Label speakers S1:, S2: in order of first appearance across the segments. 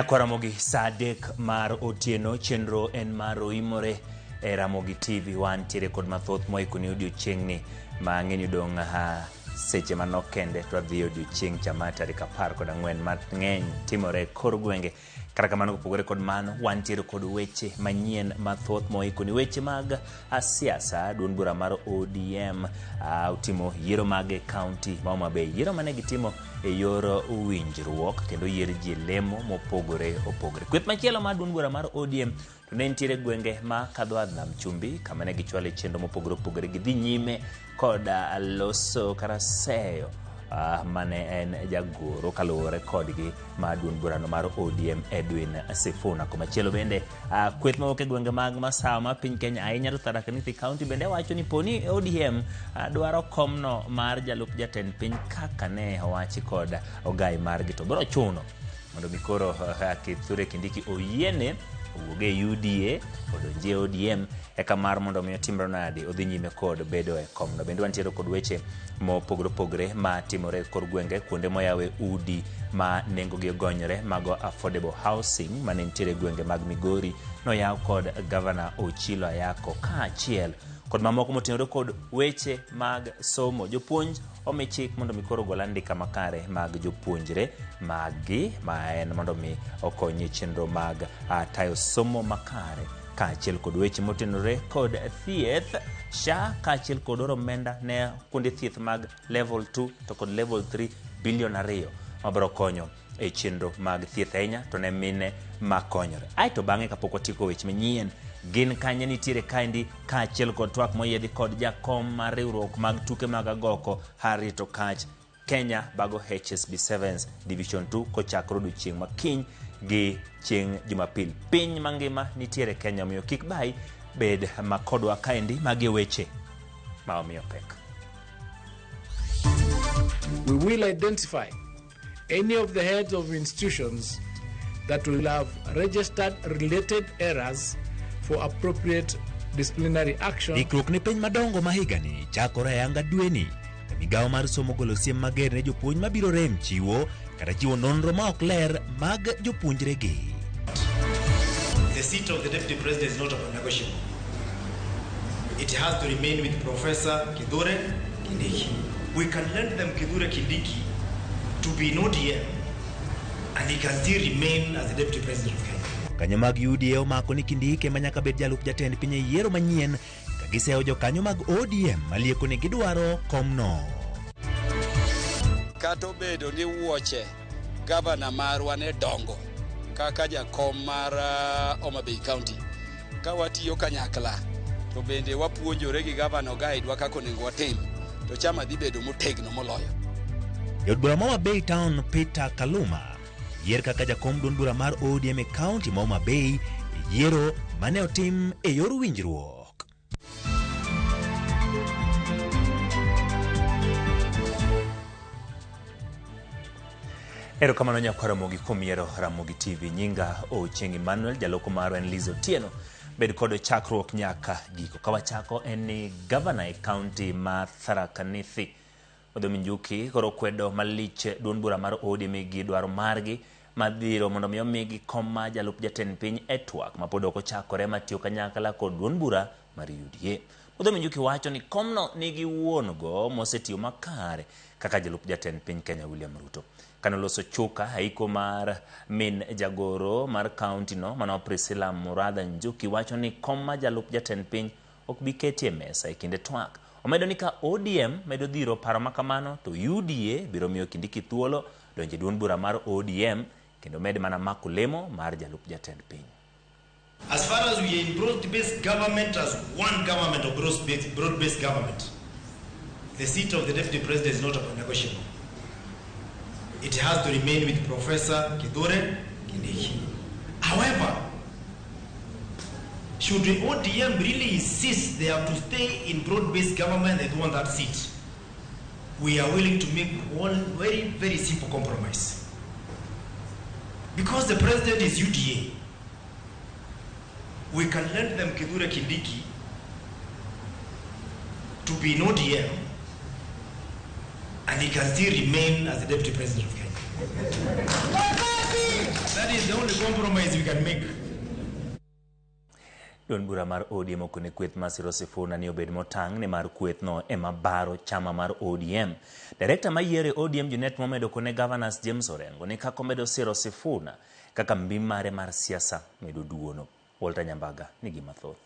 S1: Ramogi Sadek mar otieno chenro en mar oimore Ramogi TV wan tiere kod mathoth moikoni odiochiengni ma ng'eny dong seche manokende to adhi odiochieng chama tarik 14 mang'eny timore kor gwenge. Kata kamano kopogore kod mano wan tiere kod weche manyien mathoth moikoni weche mag siasa. Duond bura mar ODM utimo yiero mag kaunti ma Homa Bay, yiero mane gitimo e yor winjruok kendo yier ji lemo mopogore opogore. Kweth machielo mar duond bura mar ODM to ne nitiere gwenge ma kadho Nam Chumbi kama ne gichwale chenro mopogore opogore gidhi nyime kod loso karaseyo mane en jagoro kaluwore kodgi ma duond burano mar ODM Edwin Sifuna. Komachielo bende kweth mawuok e gwenge mag masawa ma piny Kenya ahinya to Tharaka Nithi County bende wacho ni poni ODM dwaro komno mar jalup jatend piny kaka ne owachi kod ogai margi to biro chuno mondo mikoro Kithure Kindiki oyiene owuoge UDA odonje ODM eka mar mondo mi timro nadi odhi nyime kod bedo e komno. Bende wantiere kod weche mopogore opogore ma timore kor gwenge kuonde moyawe udi ma nengo gi ogonyore mago affordable housing mane nitiere gwenge mag Migori noyaw kod Governor Ochilo Ayako kaachiel kod mamoko motenore kod weche mag somo. Jopuonj omi chik mondo mi koro gol andika makare mag jopuonjre magi ma en mondo mi okonyi chenro mag tayo somo makare kaachiel kod weche motenore kod thieth SHA kaachiel kod oro omenda ne kuonde thieth mag level 2 to kod level 3 bilion 2 mabiro konyo e chenro mag thieth ahinya to ne mine makonyore. Aito bang'e kapok watieko weche manyien gin kanye nitiere kaendi kaachiel kod twak moyiedhi kod jakom mar riwruok mag tuke mag agoko Harry Tokach. Kenya bago HSB 7 Division 2 kochakore odiochieng' makiny gi chieng' Jumapil. Piny mangima nitiere Kenya omiyo kik bai bed makodwa kaendi magi weche ma omiyo pek.
S2: We will identify any of the heads of institutions that will have registered related errors for appropriate disciplinary action.
S3: Ikruok ne piny madongo mahigani chakore ayanga dweni. Migawo mar somo golo siem mager ne jopuonj mabiro rem chiwo kata chiwo nonro ma ok ler mag jopuonjregi.
S4: The seat of the deputy president is not negotiable. It has to remain with Professor Kithure Kindiki. We can lend them Kithure Kindiki to be in ODM and he can still remain as the deputy president of Kenya.
S3: Kanyo mag UDA omako ni Kindiki ma nyaka bed jalup jatend piny e yiero manyien ka giseyo jokanyo mag ODM malieko ni gidwaro komno.
S5: Kata obedo ni wuoche gavana marwa ne dongo kaka jakom mar Homa Bay County ka watiyo kanyakla to bende wapuonjore gi gavana guide kaka onego watim to chama dhi bedo motegno moloyo.
S3: Jod bura ma Homa Bay Town Peter Kaluma yier kaka jakom duond bura mar ODM e kaunti ma Homa Bay yiero mane otim e yor winjruok.
S1: Erokamano nyakwa Ramogi kuom yiero Ramogi TV. Nyinga Ochieng' Emmanuel, jaloko maro en Liz Otieno. Bed kod chakruok nyaka giko. Kawachako en ni governor e kaunti ma Tharaka Nithi Odhom Njuki koro kwedo malich duond bura mar ODM gi dwaro margi madhiro mondo mi omigi kom ma jalup jatend piny e twak ma pod ok ochakore matiyo kanyakla kod duond bura mar UDA. Odhom Njuki wacho ni komno nigi wuongo mosetiyo makare kaka jalup jatend piny Kenya William Ruto. Kanoloso chuka haiko mar min jagoro mar kaunti no mano Priscilla Muratha Njuki wacho ni kom ma jalup jatend piny ok bi ketie mesa e kinde twak. Omedo ni ka ODM medo dhiro paro makamano to UDA biro miyo Kindiki thuolo donje duond bura mar ODM kendo med mana mako lemo mar jalup jatend piny.
S4: As far as we are in broad-based government as one government or broad-based government, the seat of the deputy president is not negotiable. It has to remain with Professor Kithure Kindiki. However, should the ODM really insist they have to stay in broad-based government, they want that seat, we are willing to make one very, very simple compromise. Because the president is UDA, we can lend them Kithure Kindiki to be in ODM and he can still remain as the deputy president of Kenya. That is the only compromise we can make.
S1: Duond bura mar ODM okone kweth Masiro Sifuna ni obed motang' ni mar kweth no ema baro chama mar ODM. Director mayiere ODM Junet Mohamed okone Governors James Orengo ni kako medo siro Sifuna kaka mbi mare mar siasa medo duono. Walter Nyambaga nigi mathoth.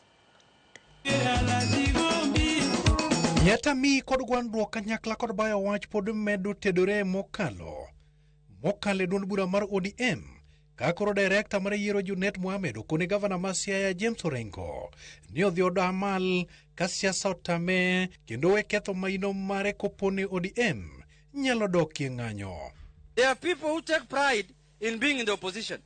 S6: Nyata mi kod gwandruok kanyakla kod bayo wach pod medo tedore mokalo duond bura mar ODM. Kakoro director mar yiero Junet Mohamed okone Governor ma Siaya James Orengo ni odhi odamal ka siasa otame kendo we ketho maino mare kopone ODM nyalo dokie ng'anyo.
S7: There are people who take pride in being in the opposition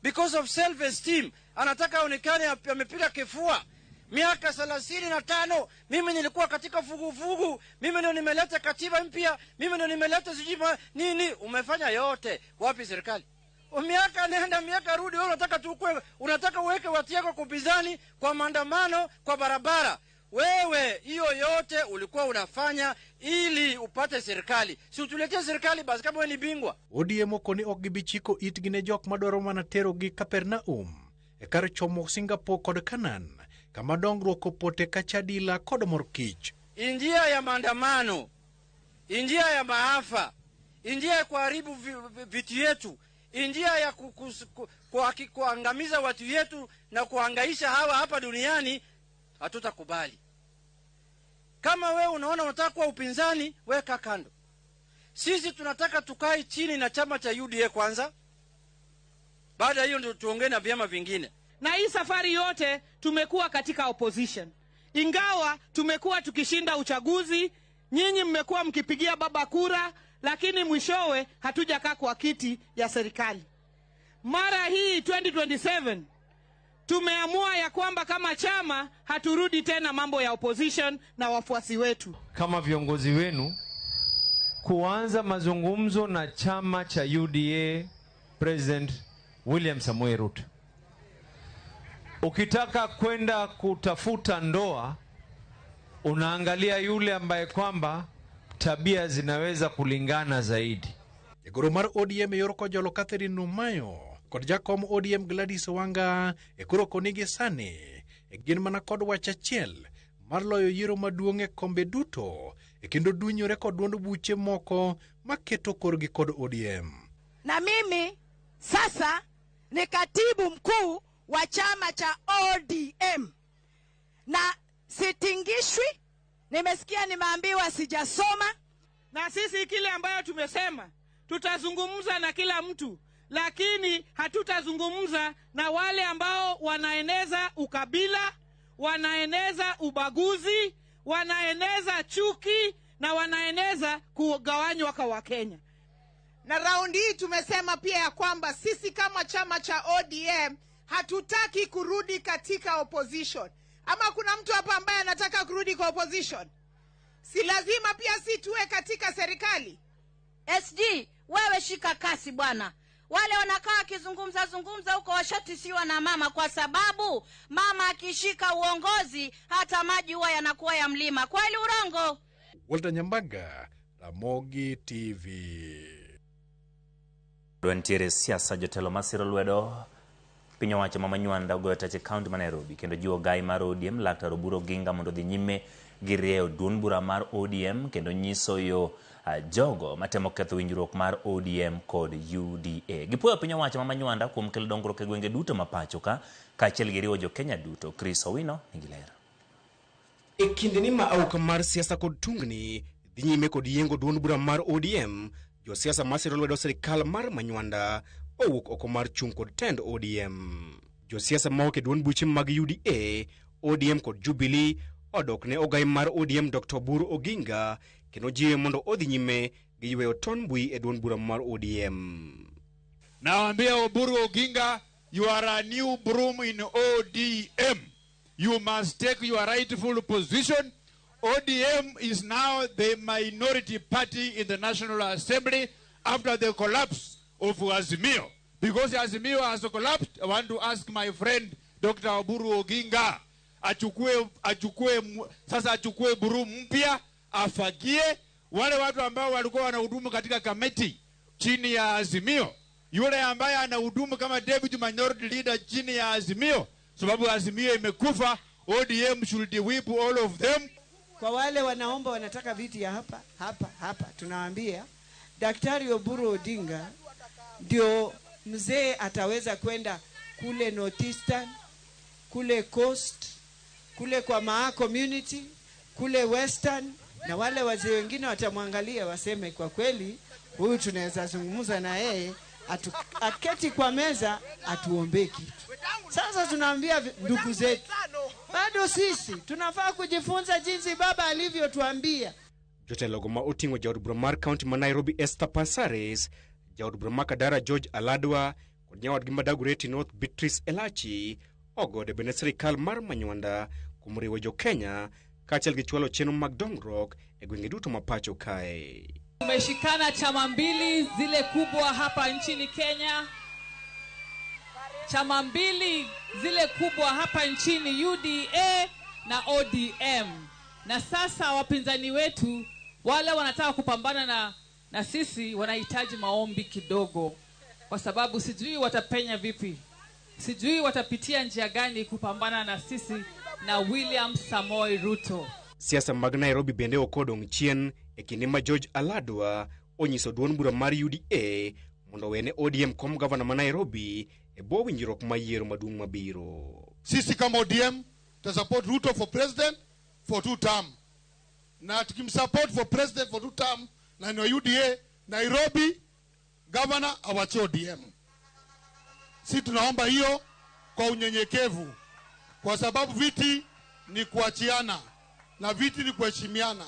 S7: because of self-esteem. Anataka aonekane amepiga kifua. Miaka 35 mimi nilikuwa katika vuguvugu, mimi ndio nimeleta katiba mpya, mimi ndio nimeleta sijima nini. Umefanya yote wapi serikali? Miaka nenda miaka rudi, wewe unataka uweke watu yako kupinzani kwa maandamano kwa barabara. Wewe hiyo yote ulikuwa unafanya ili upate serikali. Si utuletee serikali basi kama wewe ni bingwa.
S6: ODM okoni ok gibichiko itgi ne jok madwaro mana tero gi Kapernaum e kar chomo Singapore kod Kanan kama dongruok opote kachadila kod morkich.
S7: Injia ya maandamano, injia ya maafa, injia ya kuharibu vitu yetu, injia ya kuangamiza watu yetu na kuhangaisha hawa hapa duniani hatutakubali. Kama wewe unaona unataka kuwa upinzani, weka kando. Sisi tunataka tukae chini na chama cha UDA kwanza. Baada hiyo ndio tuongee na vyama vingine.
S8: Na hii safari yote tumekuwa katika opposition. Ingawa tumekuwa tukishinda uchaguzi, nyinyi mmekuwa mkipigia baba kura, lakini mwishowe hatujakaa kwa kiti ya serikali. Mara hii 2027 tumeamua ya kwamba kama chama haturudi tena mambo ya opposition na wafuasi wetu.
S9: Kama viongozi wenu kuanza mazungumzo na chama cha UDA President William Samoei Ruto. Ukitaka kwenda kutafuta ndoa, unaangalia yule ambaye kwamba tabia zinaweza kulingana zaidi.
S6: Jagoro mar ODM yorko jolo Catherine Numayo kod jakom ODM Gladys Wanga ekoro konigi sani gin mana kod wach achiel mar loyo yiero maduong' e kombe duto kendo dunyore kod duond buche moko maketo korgi kod ODM.
S10: Na mimi sasa ni katibu mkuu wa chama cha ODM na sitingishwi. Nimesikia nimeambiwa sijasoma.
S8: Na sisi kile ambayo tumesema tutazungumza na kila mtu, lakini hatutazungumza na wale ambao wanaeneza ukabila, wanaeneza ubaguzi, wanaeneza chuki na wanaeneza kugawanywa kwa Wakenya.
S11: Na raundi hii tumesema pia ya kwamba sisi kama chama cha ODM hatutaki kurudi katika opposition. Ama kuna mtu hapa ambaye anataka kurudi kwa opposition? Si lazima pia si tuwe katika serikali.
S10: SG, wewe shika kasi bwana. Wale wanakaa kizungumza huko washatisiwa na mama, kwa sababu mama akishika uongozi hata maji huwa yanakuwa ya mlima. Kweli urongo?
S6: Walter Nyambaga, Ramogi TV.
S1: Duantiere siasa jotelo masiro lwedo pinyo wacho mamanywanda ogoyo tache county ma Nairobi kendo jiwo gai mar ODM Laktar Oburu Oginga mondo dhi nyime gi rieyo duond bura mar ODM kendo nyiso yo jogo matemo ketho winjruok mar ODM kod UDA. Gipuoyo pinyo wacho mamanywanda kuom kelo dongruok e gwenge duto mapacho ka achiel gi riwo jo Kenya duto. Chris Owino nigi lero.
S12: E kindeni ma auka mar siasa kod tungni dhi nyime kod yiengo duond bura mar ODM, jo siasa masiro lwedo sirikal mar manywanda owuok oko mar chung kod tend ODM. Jo siasa maok e duond buche mag UDA, ODM kod Jubilee odok ne ogai mar ODM Dr. Oburu Oginga kendo jiwe mondo odhi nyime gi yweyo ton bui e duond bura mar ODM.
S13: Naambia Oburu Oginga, you are a new broom in ODM. You must take your rightful position. ODM is now the minority party in the National Assembly after the collapse of Azimio. Because Azimio has collapsed, I want to ask my friend Dr. Oburu Oginga achukue buru mpya, afagie wale watu ambao walikuwa wanahudumu katika kamati. chini ya Azimio, yule ambaye anahudumu kama deputy minority leader chini ya Azimio, sababu Azimio imekufa. ODM should whip all of them.
S14: Kwa wale wanaomba wanataka viti ya hapa, tunawaambia Daktari Oburu Odinga ndio mzee ataweza kwenda kule Northeastern, kule Coast, kule kwa Maa community, kule Western, na wale wazee wengine watamwangalia waseme kwa kweli huyu tunaweza zungumza na yeye, aketi kwa meza atuombee kitu. Sasa tunaambia ndugu zetu, bado sisi tunafaa kujifunza jinsi baba alivyotuambia.
S12: Jotelo go ma oting'o jaod bura mar kaunti ma Nairobi Esther Passares, jaod bura ma Kadara George Aladwa kod nyawadgi ma Dagoretti North Beatrice Elachi ogode bende sirikal mar Manywanda kuom riwo jo-Kenya kaachiel gi chwalo chenro mag dongruok e gwenge duto ma pacho kae.
S15: Tumeshikana chama mbili zile kubwa hapa nchini Kenya. Chama mbili zile kubwa hapa nchini, UDA na ODM. Na sasa wapinzani wetu wale wanataka kupambana na sisi wanahitaji maombi kidogo, kwa sababu sijui watapenya vipi, sijui watapitia njia gani kupambana na sisi na William Samoei Ruto.
S12: Siasa mag Nairobi bende okodong' chien e kinde ma George Aladwa onyiso duond bura mar UDA mondo wene ODM kom gavana ma Nairobi e bwo winjruok ma yiero maduong' mabiro.
S16: Sisi kama ODM ta support Ruto for president for 2 term. Na tukimsupport for president for 2 term na no UDA Nairobi governor awache ODM. Sisi tunaomba hiyo kwa unyenyekevu, kwa sababu viti ni kuachiana na viti ni kuheshimiana.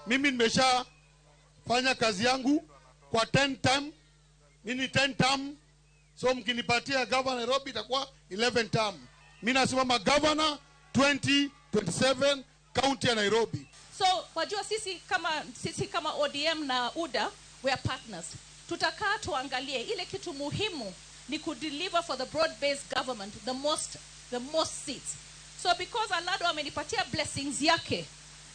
S16: Mimi nimesha fanya kazi yangu kwa 10 term, mimi 10 term, so mkinipatia governor Nairobi itakuwa 11 term. Mimi nasimama governor 2027 county ya Nairobi.
S17: So wajua sisi kama ODM na UDA we are partners. Tutakaa tuangalie ile kitu muhimu ni kudeliver for the broad based government the most seats. So because Aladwa amenipatia blessings yake,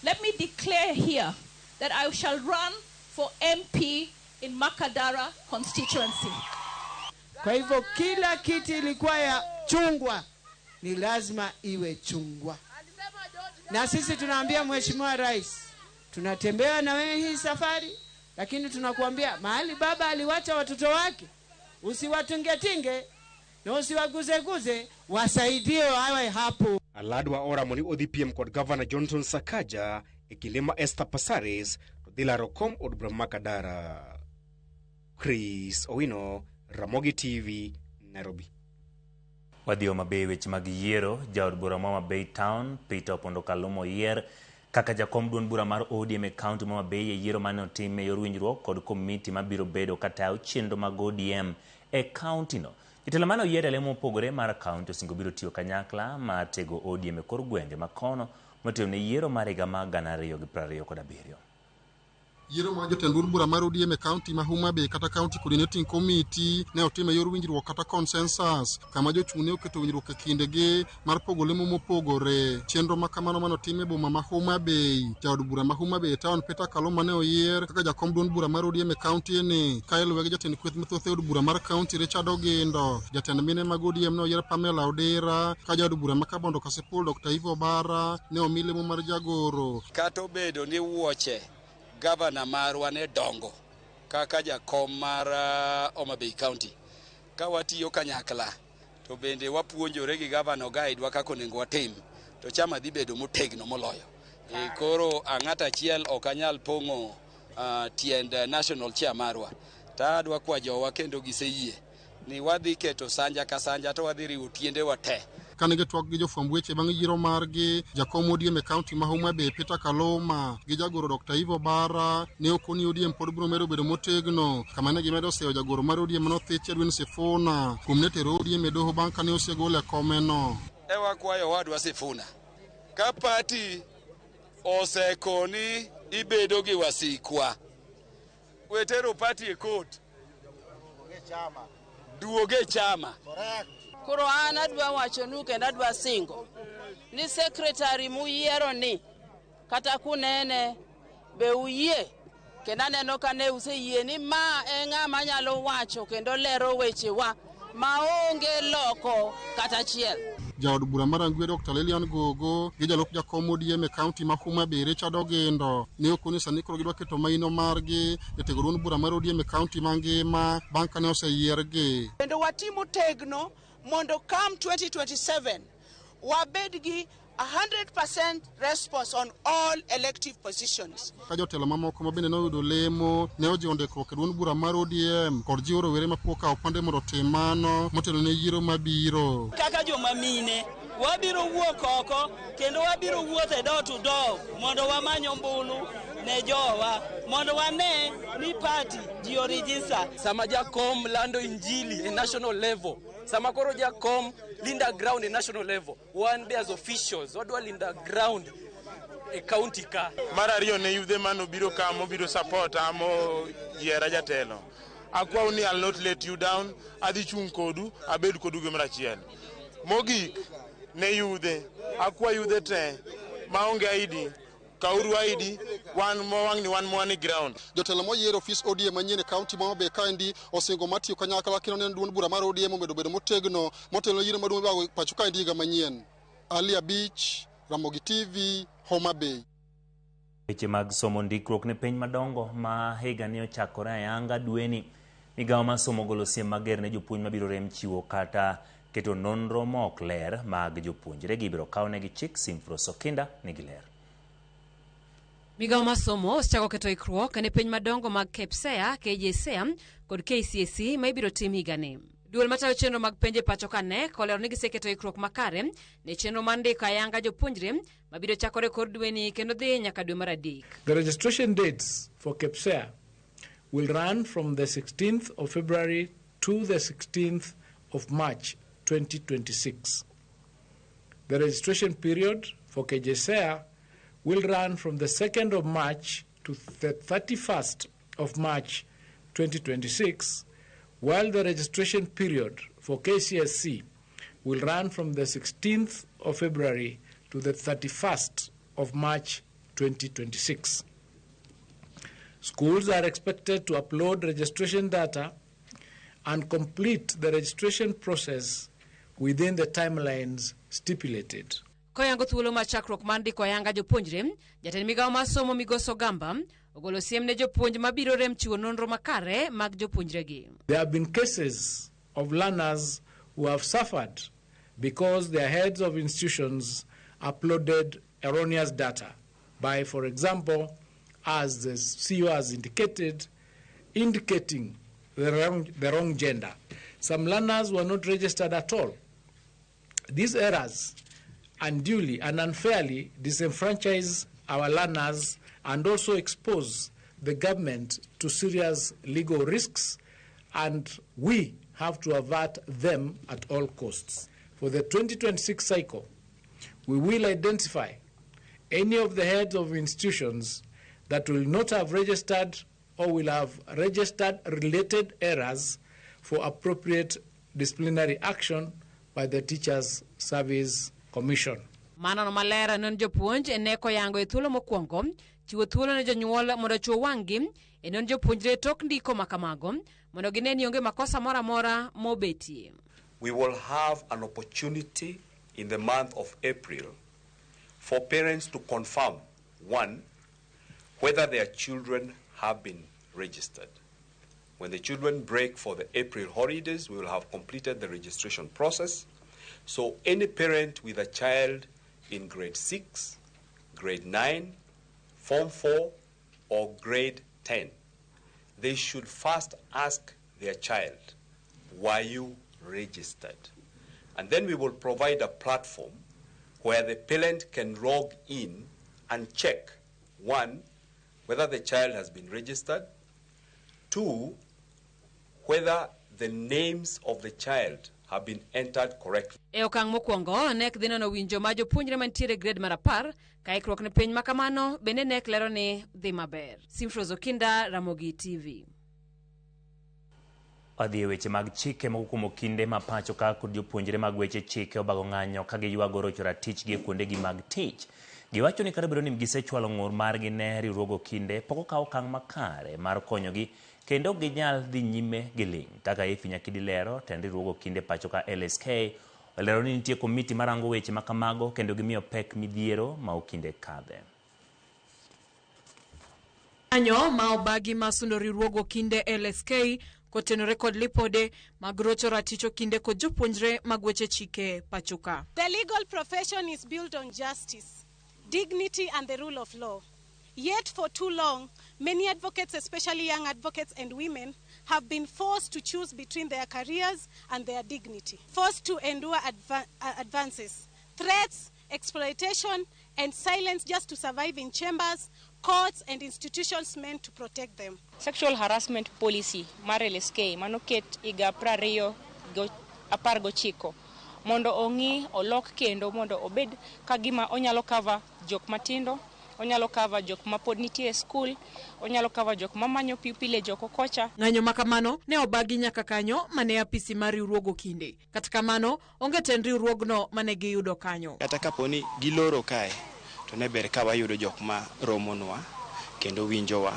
S17: let me declare here that I shall run for MP in Makadara constituency.
S14: Kwa hivyo kila kiti ilikuwa ya chungwa ni lazima iwe chungwa. Na sisi tunaambia Mheshimiwa Rais, tunatembea na wewe hii safari, lakini tunakuambia mahali baba aliwacha watoto wake usiwatungetinge na usiwaguzeguze, wasaidie wawe hapo.
S12: Aladwa oramo ni ODPM kod Governor Johnson Sakaja e kinde ma Esther Passares to dhi laro kom od bura ma Kadara. Chris Owino, Ramogi TV, Nairobi.
S1: Wadhi Homa Bay weche mag yiero. Jaod bura ma Homa Bay Town Peter Opondo Kaluma oyier kaka jakom duond bura mar ODM e kaunti ma Homa Bay e yiero mane otim e yor winjruok kod komiti mabiro bedo katayo chenro mag ODM e kaunti no. Jotelo mane oyier e lemo mopogore mar kaunti osingo biro tiyo kanyakla mar tego ODM e kor gwenge makono motiyo ne yiero mar higa mag 2027.
S18: Yiero ma jotend duond bura mar ODM e kaunti ma Homa Bay kata County Coordinating Committee ne otim e yor winjruok kata consensus, kama jochung' ne oketo winjruok e kindegi mar pogo lemo mopogore. Chenro ma kamano mane otim e boma ma Homa Bay. Jaod bura ma Homa Bay Town Peter Kaluma ne oyier kaka jakom duond bura mar ODM e kaunti ni, ka iluwe gi jatend kweth mathoth e od bura mar kaunti Richard Ogindo. Jatend mine mag ODM ne oyier Pamela Odera, ka jaod bura ma Kabondo Kasipul Dr. Ivo Bara ne omi lemo mar jagoro.
S5: Kata obedo ni wuoche gavana marwa ne dongo kaka jakom mar Homa Bay County, ka watiyo kanyakla to bende wapuonjore gi gavana guide kaka onego watim, to chama dhi bedo motegno moloyo. Koro ang'ata achiel ok anyal pong'o tiend national chair marwa, ta adwa kwa jowa kendo giseyie ni wadhi keto sanja ka sanja to wadhi riwo tiende wa te.
S18: Kane gitwak gi jofwamb weche bang' yiero margi, jakom ODM e kaunti ma Homa Bay Peter Kaluma gi jagoro Dr. Ivo Bara ne okoni ODM pod biro medo bedo motegno, kama ne gimedo seyo jagoro mar ODM North Edwin Sifuna kuom ne tero ODM e doho bang' kane osegole e komeno.
S5: E wakwayo wadwa Sifuna, ka pati osekoni ibedo gi wasikwa, wetero pati e court duoge chama.
S19: Koro an adwa wachonu kendo adwa singo ni secretary muyiero ni kata kunene be uyie kendo aneno ka ne useyie ni ma e ng'ama nyalo wacho kendo lero wechewa maonge loko kata achiel.
S18: Jaod bura mar Angwe Dr. Lilian Gogo gi jalup jakom ODM e kaunti ma Homa Bay Richard Ogendo ne okoni sani koro gidwa keto maino margi e tego duond bura mar ODM e kaunti mangima bang' kane oseyiergi.
S14: Kendo watimo tegno mondo come 2027 wabed gi 100% response on all elective positions.
S18: Ka jotelo mamoko ma bende noyudo lemo ne ojiwo ndikruok e duond bura mar ODM kod jiwo rowere mapok opande mondo otim mano motelo ne yiero mabiro.
S20: Kaka joma mine wabiro wuok oko kendo wabiro wuotho door to door mondo wamany ombulu ne jowa mondo wane ni party ji orejista.
S21: Sama jakom lando injili e national level, sama koro jakom linda ground e national level, one be as officials wadwa linda ground e county ka.
S22: Mar ariyo ne yudhe mano biro kamo biro support amo yiera jatelo. Akwaw ni I'll not let you down, adhi chung kodu, abed kodu gimoro achiel. Mogik ne yudhe, akwa yudhe te maonge ID, kauru ID, one money ground.
S18: Jotelo moyiero ofis ODM manyien e kaunti ma Homa Bay kaendi osingo matiyo kanyakla kendo ne duond bura mar ODM omedo bedo motegno motelo yiero maduong' bago pacho kaendi higa manyien. Alia Beach, Ramogi TV, Homa Bay.
S1: Weche mag somo ndikruok ne piny madongo ma higa ni ochakore ayanga dweni. Migawo mar somo golo siem mager ne jopuonj mabiro rem chiwo kata keto nonro ma ok ler mag jopuonjre gibiro kawne gi chik. Simfros Okinda nigi ler.
S23: Migawo mar somo osechako keto ikruok ne piny madongo mag KPSEA, KJSEA kod KCSE ma ibiro tim higani. Duol matayo chenro mag penje pacho ka NEC olero ni giseketo ikruok makare ne chenro mar ndiko ayanga jopuonjre mabiro chakore kor dweni kendo dhi nyaka dwe mar adek.
S2: The registration dates for KPSEA will run from the 16th of February to the 16th of March 2026. The registration period for KJSEA will run from the 2nd of March to the 31st of March 2026, while the registration period for KCSE will run from the 16th of February to the 31st of March 2026. Schools are expected to upload registration data and complete the registration process within the timelines stipulated.
S23: Koyango thuolo mar chakruok mar ndiko ayanga jopuonjre, jatend migawo mar somo Migoso Gamba ogolo siem ne jopuonj mabiro rem chiwo nonro makare mag jopuonjregi.
S2: There have been cases of learners who have suffered because their heads of institutions uploaded erroneous data by, for example, as the CEO has indicating the wrong gender. Some learners were not registered at all. These errors unduly and unfairly disenfranchise our learners and also expose the government to serious legal risks, and we have to avert them at all costs. For the 2026 cycle, we will identify any of the heads of institutions that will not have registered or will have registered related errors for appropriate disciplinary action by the Teachers Service Commission.
S23: Mano malera non jopuonj ene koyango e thuolo mokwongo chiwo thuolo ne jonyuol mondo chuo wang'gi e non jopuonjre tok ndiko makamago mondo gine ni onge makosa mora amora mobetie.
S24: We will have an opportunity in the month of April for parents to confirm, one, whether their children have been registered. When the children break for the April holidays, we will have completed the registration process. So any parent with a child in grade 6, grade 9, Form 4, or grade 10, they should first ask their child, were you registered? And then we will provide a platform where the parent can log in and check, one, whether the child has been registered, two, whether the names of the child have been entered correctly.
S23: E okang' mokwongo, NEC dhi nono winjo ma jopuonjre mantiere grade mar 10 ka ikruok ne piny makamano bende NEC lero ni dhi maber. Simfros Okinda, Ramogi TV.
S1: Odhi e weche mag chike mokumo kinde ma pacho ka kod jopuonjre mag weche chike obago ng'anyo ka giywago rocho ratich gi kuonde gi mag tich. Giwacho ni karibu ni gisechwalo ng'ur margi ne riwruogo kinde pok okawo okang' makare mar konyogi kendo ginyal dhi nyime gi ling'. Kaka Ifinya Kidilero, tend riwruogo kinde pacho ka LSK, olero ni nitie komiti marango weche makamago kendo gimiyo pek midhiero ma okinde kadhe.
S23: Anyo ma obagi masundo riwruogo kinde LSK kotenore kod lipode mag rocho raticho kinde kod jopuonjre mag weche chike pachoka.
S3: The legal profession is built on justice, dignity and the rule of law. Yet for too long, many advocates, especially young advocates and women, have been forced to choose between their careers and their dignity, forced to endure advances, threats, exploitation, and silence just to survive in chambers, courts, and institutions meant to protect them.
S4: Sexual harassment policy mar LSK manoket iga 2019 mondo ong'i olok kendo mondo obed kagima onyalo cover jok matindo, onyalo cover jok mapod nitie e school, onyalo cover jok mamanyo pupile joko kocha.
S23: Ng'anyo makamano ne obagi nyaka kanyo mane apisi mar riwruogo kinde. Kata kamano onge tend riwruogno mane giyudo kanyo.
S7: Kata kaponi giloro kae to ne ber ka wayudo jok ma romonwa kendo winjowa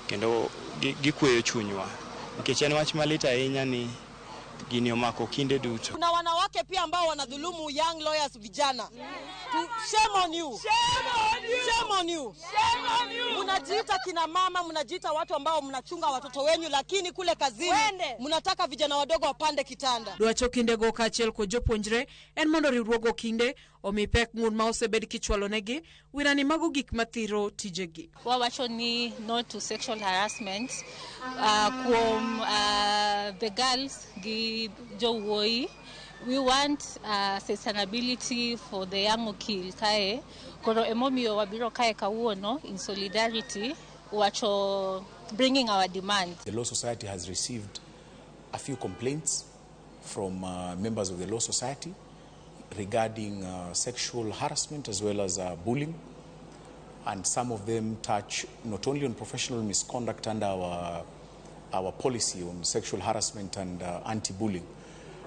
S7: kendo gikweyo chunywa, nikech en wach malit ahinya ni gini omako kinde duto.
S9: Kuna wanawake pia ambao wanadhulumu young lawyers vijana. Shame on you. Shame on you. Shame on you. Shame on you. Munajiita kina mama, munajiita watu ambao mnachunga watoto wenyu, lakini kule kazini mnataka vijana wadogo wapande kitanda.
S23: Dwacho kinde go kachiel ko jopuonjre en mondo riwruogo kinde omi pek ng'ur ma osebed kichwalo negi wirani mago gik mathiro tijegi.
S17: Wawacho ni no to sexual harassment kuom the girls gi jowuoyi. We want sustainability for the young okil kae. Koro emomiyo wabiro kae kawuono in solidarity wacho bringing our demand.
S25: The Law Society has received a few complaints from members of the Law Society regarding sexual harassment as well as bullying, and some of them touch not only on professional misconduct under our policy on sexual harassment and anti-bullying,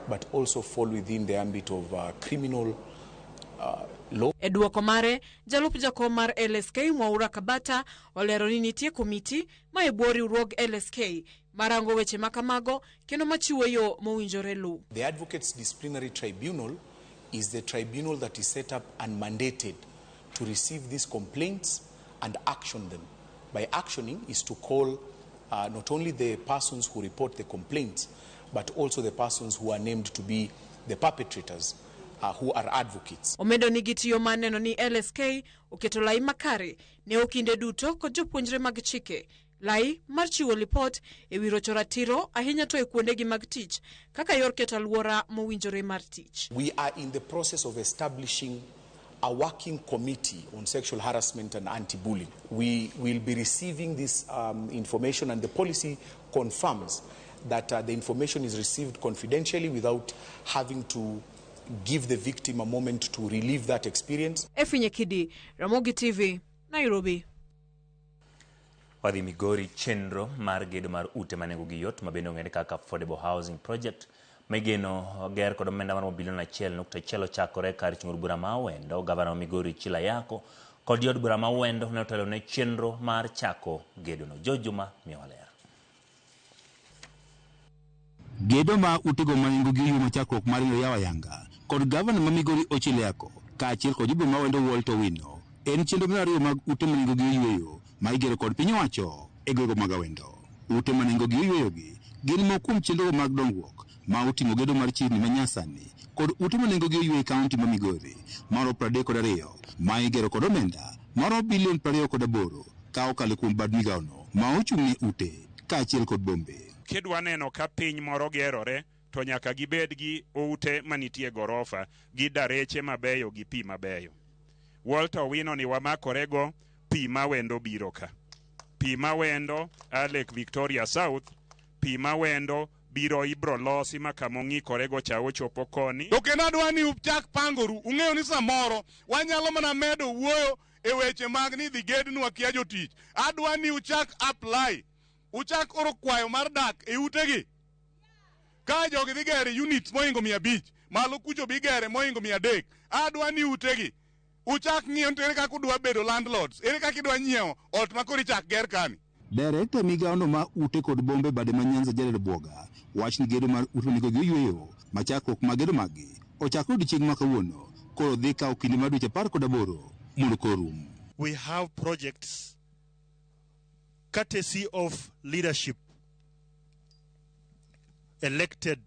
S25: but also fall within the ambit of criminal law.
S23: E duoko mare, jalup jakom mar LSK Mwaura Kabata olero ni nitie komiti ma e bwo riwruog LSK marango weche makamago kendo machiwo yo mowinjore lu.
S25: The Advocates Disciplinary Tribunal is the tribunal that is set up and mandated to receive these complaints and action them. By actioning is to call not only the persons who report the complaints, but also the persons who are named to be the perpetrators, who are advocates.
S23: Omedo ni gitiyo maneno ni LSK oketo lai makare ne okinde duto kod jopuonjre mag chike, lai mar chiwo lipot e wi rocho ratiro ahinya to e kuondegi mag tich kaka yor keto alwora mowinjore mar tich.
S25: We are in the process of establishing a working committee on sexual harassment and anti-bullying. We will be receiving this information, and the policy confirms that the information is received confidentially without having to give the victim a moment to relive that experience.
S23: Ifinya Kidi, Ramogi TV, Nairobi.
S1: Wadhi Migori chenro mar gedo mar ute manengo gi yot mabende ong'ere kaka Affordable Housing Project migeno ger kod omenda mar bilion 1.1 chakore kar chungur bura ma Awendo. Gavana wa Migori Chila Yako kod yod bura ma Awendo ne otelo ne chenro mar chako gedo no. Jojuma Mioler.
S26: Gedo ma utego manengo gi yo machakruok mar yo yawa yanga kod gavana ma Migori Ochile Yako kaachiel kod jibura ma Awendo Walter Wino en chenro mar ariyo mag ute manengo gi yweyo ma igero kod piny owacho e gwego mag Awendo. Ute manengo gi yweyo gi gin moko kuom chenro mag dongruok ma oting'o gedo mar chirni manyasani kod ute manengo gi yweyo e kaunti ma Migori mar 32 ma igero kod omenda mar bilion 28 ka okalo kuom bad migawono ma ochung'ne ute kaachiel kod bombe.
S27: Kidwa neno ka piny moro gerore to nyaka gibed gi ute manitie gorofa gi dareche mabeyo gi pi mabeyo. Walter Wino ni wamakorego pi ma Awendo biro ka. Pi ma Awendo Lake Victoria South, pi ma Awendo biro ibro losi makamo ng'ikorego cha ochopo koni.
S16: To kendo adwa ni uchak pangoru, ung'eyo ni samoro wanyalo mana medo wuoyo e weche mag ni dhi gednwa kia jotich. Adwa ni uchak apply, uchak oro kwayo mar dak e utegi. Ka jogi dhi gere units moingo 500, malo kucho bi gere moingo 300. Adwa ni utegi uchak ng'iyo ere kaka udwa bedo landlords, ere kaka idwa nyiewo ot ma koro ichak ger kani.
S26: Direkta migaono ma ute kod bombe bade ma Nyanza Jared Bwoga wach ni gedo mar ute migo gi yweyo machakruok ma gedo magi ochakre odiechieng' ma kawuono koro dhi kawo kinde mar dweche 18 mondo korum.
S6: We have projects courtesy of leadership elected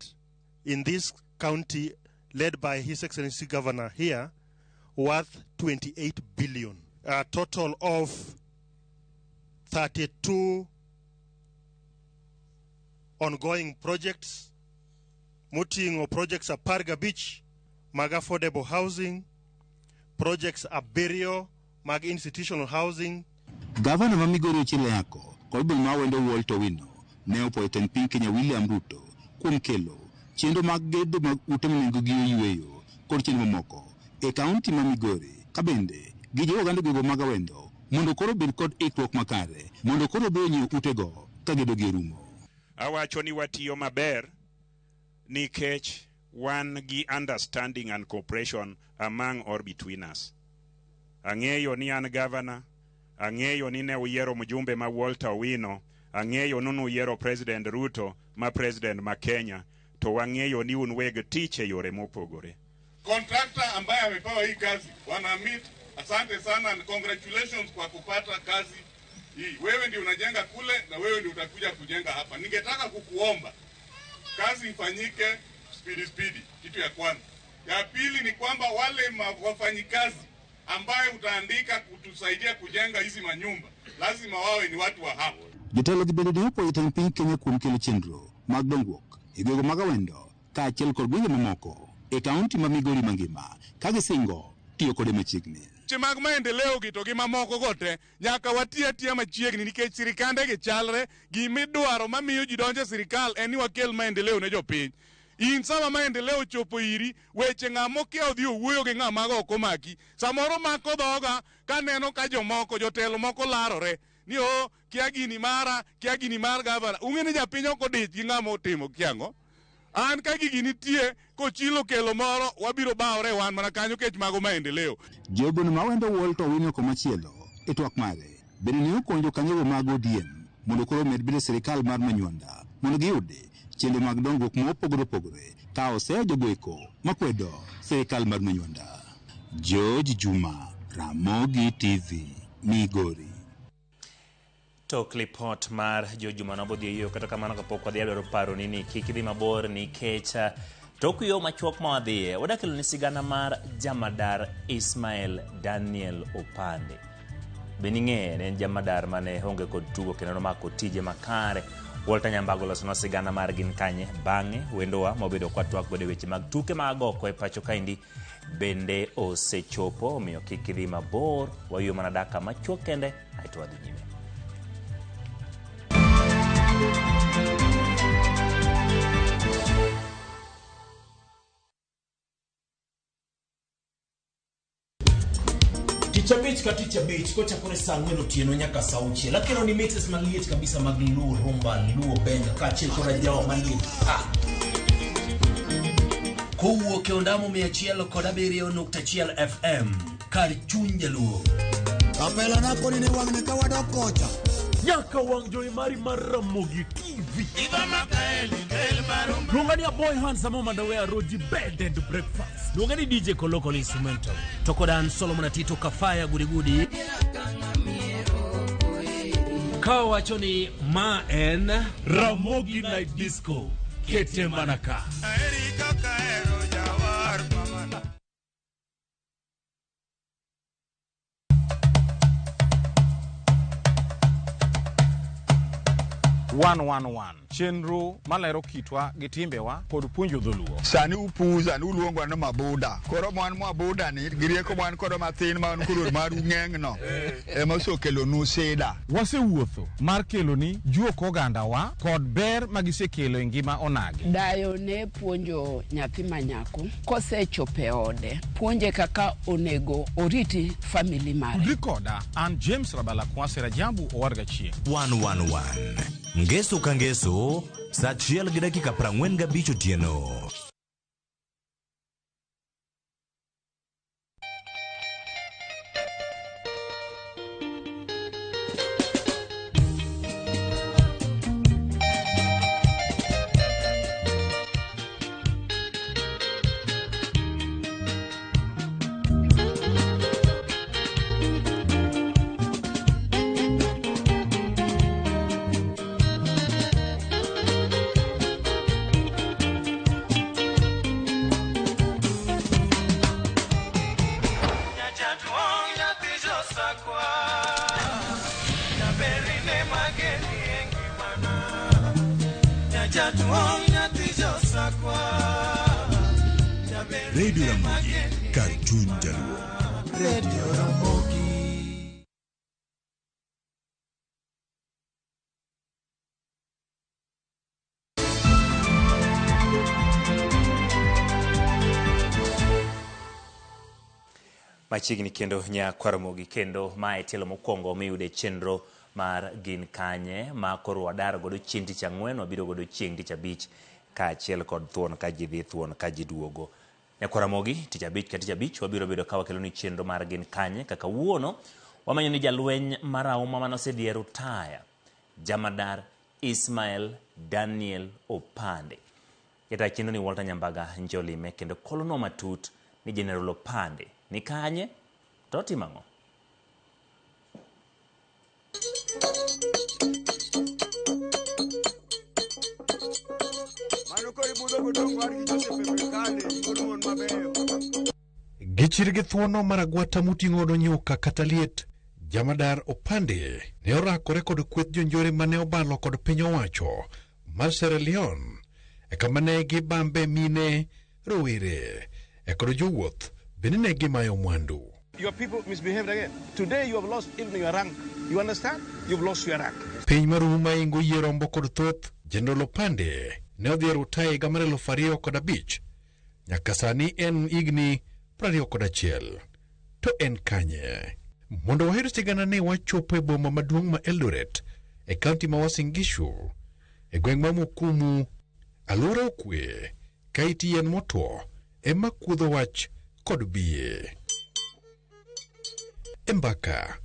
S6: in this county led by His Excellency Governor here worth 28 billion. A total of 32 ongoing projects, motingo projects a Parga Beach, mag affordable housing, projects a burial, mag institutional housing.
S26: Gavana ma Migori Ochile Yako kod bul ma wendo Walter Wino ne opwoyo tend piny Kenya William Ruto kuom kelo chenro mag gedo mag ute manengo gi yweyo kod chenro mamoko e kaunti ma Migori ka bende gi jo oganda gogo mag wendo mondo koro bed kod ikruok makare mondo koro be nyiew utego ka gedo gi rumo.
S27: Awacho ni watiyo maber nikech wan gi understanding and cooperation among or between us. Ang'eyo ni an governor, ang'eyo ni ne uyiero mjumbe ma Walter Wino, ang'eyo ni uyiero President Ruto ma President ma Kenya, to wang'eyo ni un weg tich e yore mopogore.
S16: Contractor ambaye amepewa hii kazi, wana meet, asante sana and congratulations kwa kupata kazi hii. Wewe ndio unajenga kule na wewe ndio utakuja kujenga hapa. Ningetaka kukuomba kazi ifanyike speedy, kitu ya kwanza. Ya pili ni kwamba wale wafanyikazi ambaye utaandika kutusaidia kujenga hizi manyumba lazima wawe ni watu wa hapa.
S26: Jotelo gi bende ne opwoyo tend piny Kenya kuom kelo chenro mag dongruok e gwenge mag wendo kaachiel kod gwenge mamoko e kaunti ma Migori mangima ka gisingo tiyo kode machiegni.
S16: Weche mag maendeleo gi to gi mamoko go te nyaka watia machiegni nikech sirikande gi chalre. Gimidwaro mamiyo ji donjo e sirikal en ni wakel maendeleo ne jopiny. In sama maendeleo chopo iri, weche ng'amo kia odhi owuoyo gi ng'ama go komaki. Samoro mako dhoga ka neno ka jomoko jotelo moko larore ni kia gini mar gavana. Ung'eni japiny ok odich gi ng'ama otimo kiango. An ka gigi nitie kochilo kelo moro wabiro bawre wan mana kanyo kech mago maendeleo.
S26: Jogono ma wendo Walter Wino komachielo e twak mare bende ne okonjo kanyogo mag ODM mondo koro med bedo sirikal mar manyuanda mondo giyude chenro mag dongruok mopogore ka osejogo eko makwedo sirikal mar manyuanda. George Juma, Ramogi TV, Migori.
S1: Tok lipot mar Jojuma nobodhi yo kata kamano kapok wadhi adwaro paro ni kik idhi mabor nikech tok yo machuok ma wadhiye wadakelo ni sigana mar jamadar Ismael Daniel Opande. Bening'e ne en jamadar mane onge kod tugo kendo nomako tije makare. Walter Nyambago losonwa sigana mar gin kanye bang'e wendowa mobedo kwa twak bode weche mag tuke mag oko e pacho kaindi bende osechopo omiyo kik idhi mabor wayuo mana daka machuok kende aito wadhi nyime.
S8: Tichabich ka tichabich kochakore saa 4 otieno nyaka saa 6 lakini ni mixes maliet kabisa mag Luo Rumba Luo Benga kaachiel kod jawa maliet kowuok e ondamo 107.1 FM kar chuny jaluo
S10: kapela nakoni ni wang' ne kawadok kocha
S8: nyaka wang' jowi mari mar Ramogi TV Lungani a boy handsome mandawea roji bed and breakfast Lungani DJ Koloko instrumental Tokodan Solomon Atito Kafaya gudi Kawachoni ma en Ramogi Night Disco Kete Manaka Erika Kaero Jawar Mamana
S11: 111 chenro malero kitwa gi timbewa kod puonjo dholuo.
S12: Sani upuza ni uluongo na mabuda. Koro mwan mabuda ni girieko mwan koro mathin man kuro mar ung'eng'no. Ema sokelo nu seda.
S11: Wasewuotho mar kelo ni juok oganda wa kod ber magisekelo e ngima onagi.
S13: Dayo ne puonjo nyathi manyako kosechope ode. Puonje kaka onego oriti family mare.
S11: Rikoda an James Rabala Kwasera Jambu owarga chie.
S15: 111 Ngeso ka ngeso, saa 1:45 otieno.
S5: Radio Ramogi, Cartoon Jaluo. Radio Ramogi.
S1: Machiegni kendo Nyakwaramogi kendo mae telo mokwongo miyude chenro mar gin kanye ma koro wadar godo chieng' tich ang'wen wabiro godo chieng' tich abich kaachiel kod thuon ka ji dhi thuon ka ji duogo. Nyakwaramogi tich abich ka tich abich wabiro bedo ka wakelo ni chenro mar gin kanye kaka wuono wamanyo ni jalweny marahuma manosedhi e rutaya Jamadar Ismael Daniel Opande. Yata chenro ni Walter Nyambaga Njolime kendo kolono matut ni General Opande ni kanye to timango.
S14: Gichirgi thuono maragwata muting'odo nyuka kata liet Jamadar Opande ne orakore kod kweth jonjore mane obalo kod piny owacho mar Sierra Leone ekamane gibambe mine rowere kod jowuoth bende ne gimayo mwandu.
S18: Your people misbehaved again. Today you have lost even your rank. You understand? You've lost your rank.
S14: Piny maruma ingo yierombo kod thoth General Opande ne odhi e rutaya higa mar 2005 nyaka sani en igni 21. To en kanye? Mondo wahero sigana ne wachopo e boma maduong' ma Eldoret e kaunti ma Uasin Gishu e gweng' ma Mukumu alwora okwe ka iti yien motwo ema kuodho wach kod biye. Embaka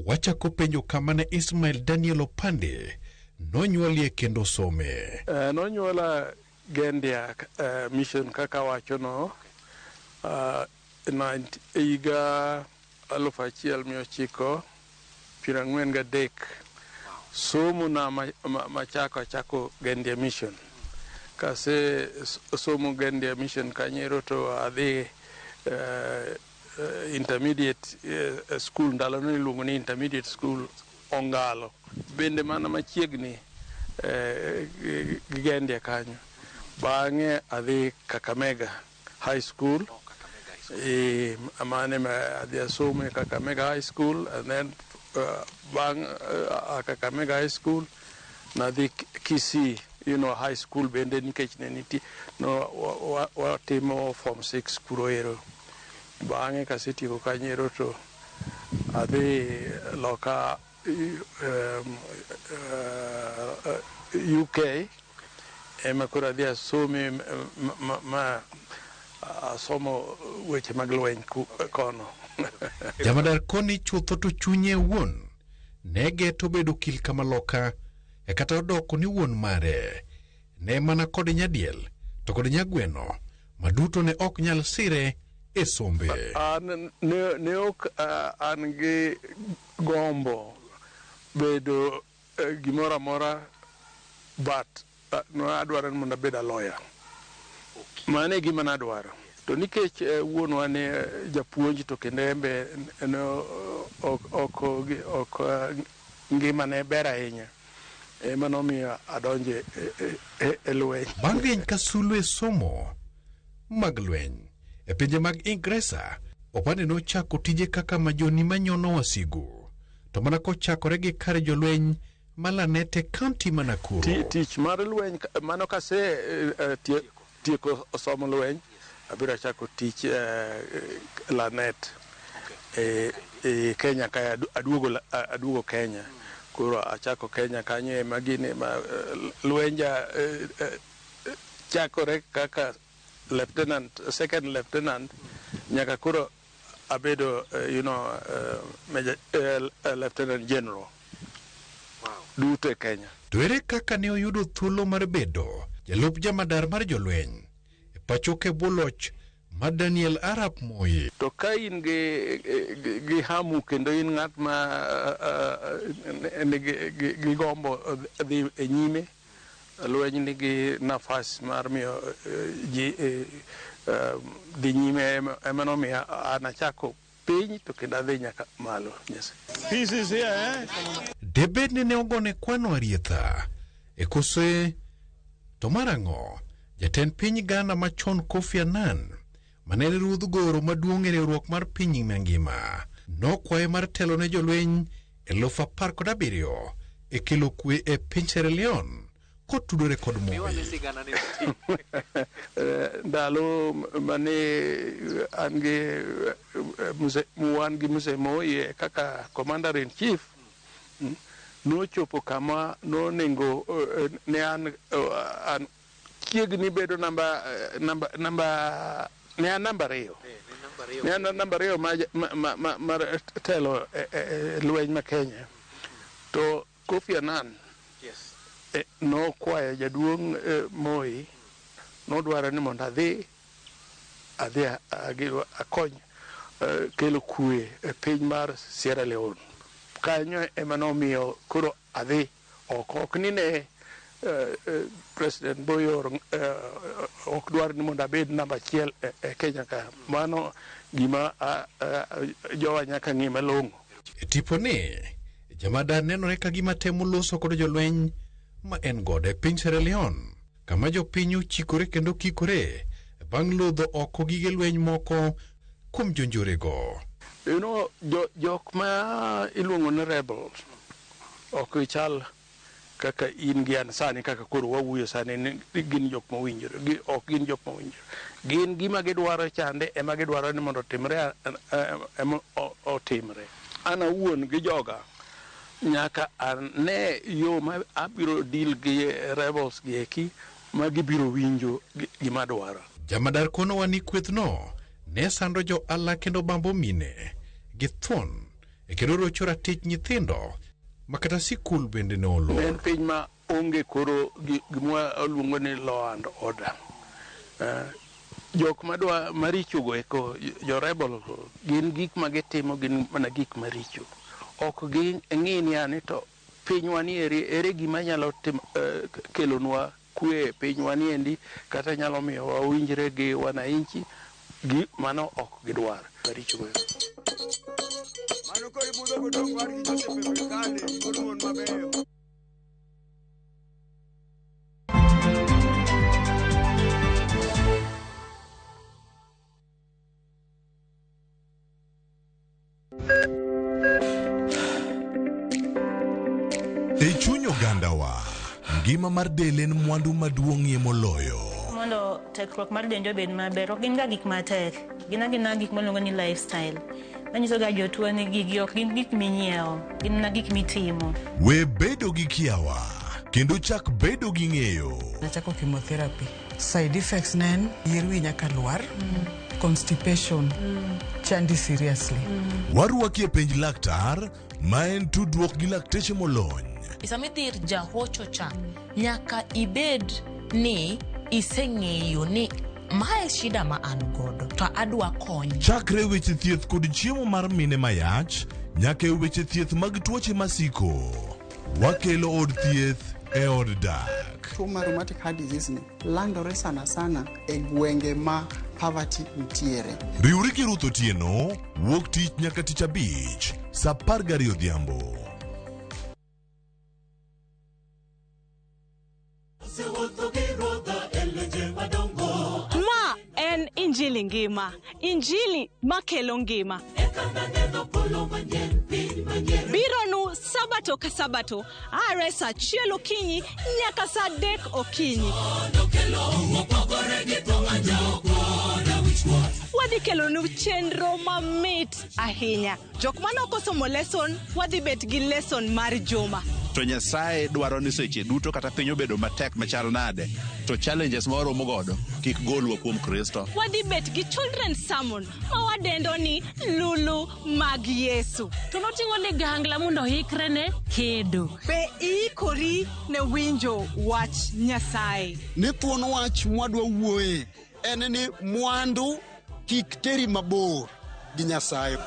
S14: wachako penjo kamane Ismael Daniel Opande nonyuolie kendo some.
S19: Nonyuola Gendia mission kaka wachono higa 1943 somo na machako Gendia mission. Kase somo Gendia mission kanyero to adhi intermediate school ndalo no iluongo ni intermediate school Ongalo bende mana machiegni Gendia kanyo. Bang'e adhi Kakamega High School amane adhi asome Kakamega High School, and then bang Kakamega High School nadhi Kisii high school bende nikech ne niti no watimo form 6 kuroero. Bang'e kasetieko kanyero to adhi loka UK ema koro adhi asome ma asomo weche mag lweny kono.
S14: Jamadar koni chutho to chunye wuon nege to bedo kil kama loka e kata odoko ni wuon mare ne mana kod nyadiel to kod nyagweno maduto ne ok nyal sire e sombe.
S19: Ne ok an gi gombo bedo gimoro amora, but no adwaro ni mondo abed lawyer. Mane gima nadwaro. To nikech wuonwa ne japuonj to kendo embe ok ngima ne ber ahinya ema nomiyo adonje e lweny.
S14: Bang'e ka sulwe somo mag lweny e pinje mag Ingresa, Opande nochako tije kaka majoni manyono wasigu, to mana kochakore gi kar jolweny Malanete County ma Nakuru.
S19: Tich mar lweny mano kase tieko somo lweny abiro chako tich Lanet Kenya ka aduogo Kenya. Kuro achako Kenya kanyo magine lwenja chakore kaka second lieutenant nyaka kuro abedo major, lieutenant general. Duto Kenya.
S14: To ere kaka ne oyudo thuolo mar bedo jalup jamadar mar jolweny e pacho ke boloch ma Daniel Arap Moi?
S19: To ka in gi hamu kendo in ng'at ma gi gombo dhi e nyime, lweny nigi nafas mar miyo ji dhi nyime, ema nomiyo an achako piny to kendo adhi nyaka malo.
S18: Peace is here, eh?
S14: Debed ne ogone kwano arietha e kose To marang'o, jatend piny Ghana machon Kofi Annan, manene rudh goro maduong' e riwruok mar piny mangima, nokwaye mar telo ne jolweny 17,000 e kelo kwe e piny Sierra Leone kotudore kod Moi.
S19: Ndalo mane an gi Muse Moi kaka commander in chief, nochopo kama nonengo ne an chiegni bedo namba ne an namba ariyo. Ne an namba ariyo mar telo lweny ma Kenya. To Kofi Annan nokwayo jaduong' Moi, nodwaro ni mondo adhi akony kelo kwe e piny mar Sierra Leone. Kanyo ema nomiyo koro adhi ok ni ne President Boyor ok dwar ni mondo abed namba achiel e Kenya ka. Mano gima jowa nyaka ng'i malong'o.
S14: E tiponi, Jamadan nenore ka gima temo loso kod jolweny ma en gode piny Sierra Leone, kama jopiny ochikore kendo kikore bang' lodho oko gige lweny moko kuom jonjorego.
S19: You know, jok ma iluongo ni rebels ok chal kaka in gi an sani, kaka koro wawuoyo sani, gin jok mawinjore, ok gin jok mawinjore. Gin gima gidwaro chande ema gidwaro ni mondo otimre, ema otimre. An awuon gi joga nyaka ane yo ma abiro deal gi rebels gi eki ma gibiro winjo gima dwaro.
S14: Jamadar konowa ni kwethno ne sando jo ala kendo bambo mine gi thon e kendo rocho ratich nyithindo makata sikul bende ne olo.
S19: En piny ma onge koro gima luongo ni law and order. Jok madwa maricho go eko, jo rebel gin gik ma gitimo gin mana gik maricho. Ok ng'i ni ani to pinywa ni ere gima nyalo kelonwa kwe pinywa ni endi kata nyalo miyo wawinjre gi wananchi gi mano ok gidwar maricho go.
S2: Mano kori budho godong war gi Joseph Mekane kod mon mabeyo.
S5: E chuny ogandawa, ngima mar del en mwandu maduong'ie moloyo.
S3: Mondo tekruok mar dend obed maber, ok gin ga gik matek. Gin gik maluongo ni lifestyle. Manyiso ga jotuo ni gigi ok gin gik minyiewo, gin na gik mitimo.
S5: We bedo gi kiawa, kendo chak bedo gi ng'eyo.
S4: Nachako chemotherapy. Side effects nen, yier wi nyaka lwar, constipation, chandi seriously.
S5: Warwaki e penj laktar, ma en tudruok gi lakteche molony.
S20: Isamidhir jahocho cha, nyaka ibed ni iseng'eyo ni mae shida ma an godo, to adwa kony.
S5: Chakre weche thieth kod chiemo mar mine mayach, nyaka e weche thieth mag tuoche masiko. Wakelo od thieth e od dak.
S21: Tuo mar rheumatic heart disease ni landore sana e gwenge ma poverty ntiere.
S5: Riwri gi Ruth Otieno, wuok tich nyaka tich abich, saa 12 odhiambo.
S22: Ma en Injili ngima, Injili makelo ngima. Bironu sabato ka sabato, are saa 1 okinyi nyaka saa 3 okinyi. Wadhi kelonu chenro mamit ahinya. Jok manok osomo lesson, wadhi bet gi lesson mar juma.
S18: To Nyasaye dwaro ni seche duto kata piny obedo matek machal nade, to challenges ma waromo godo kik golwa kuom Kristo.
S22: Wadhi bet gi children's sermon ma wadendo ni lulu mag Yesu.
S24: To noting'o ligangla mondo hikre ne kedo.
S22: Be ikori ne winjo wach Nyasaye.
S10: Ni thuon wach mwadwa wuoye en ni mwandu kik teri mabor gi Nyasaye.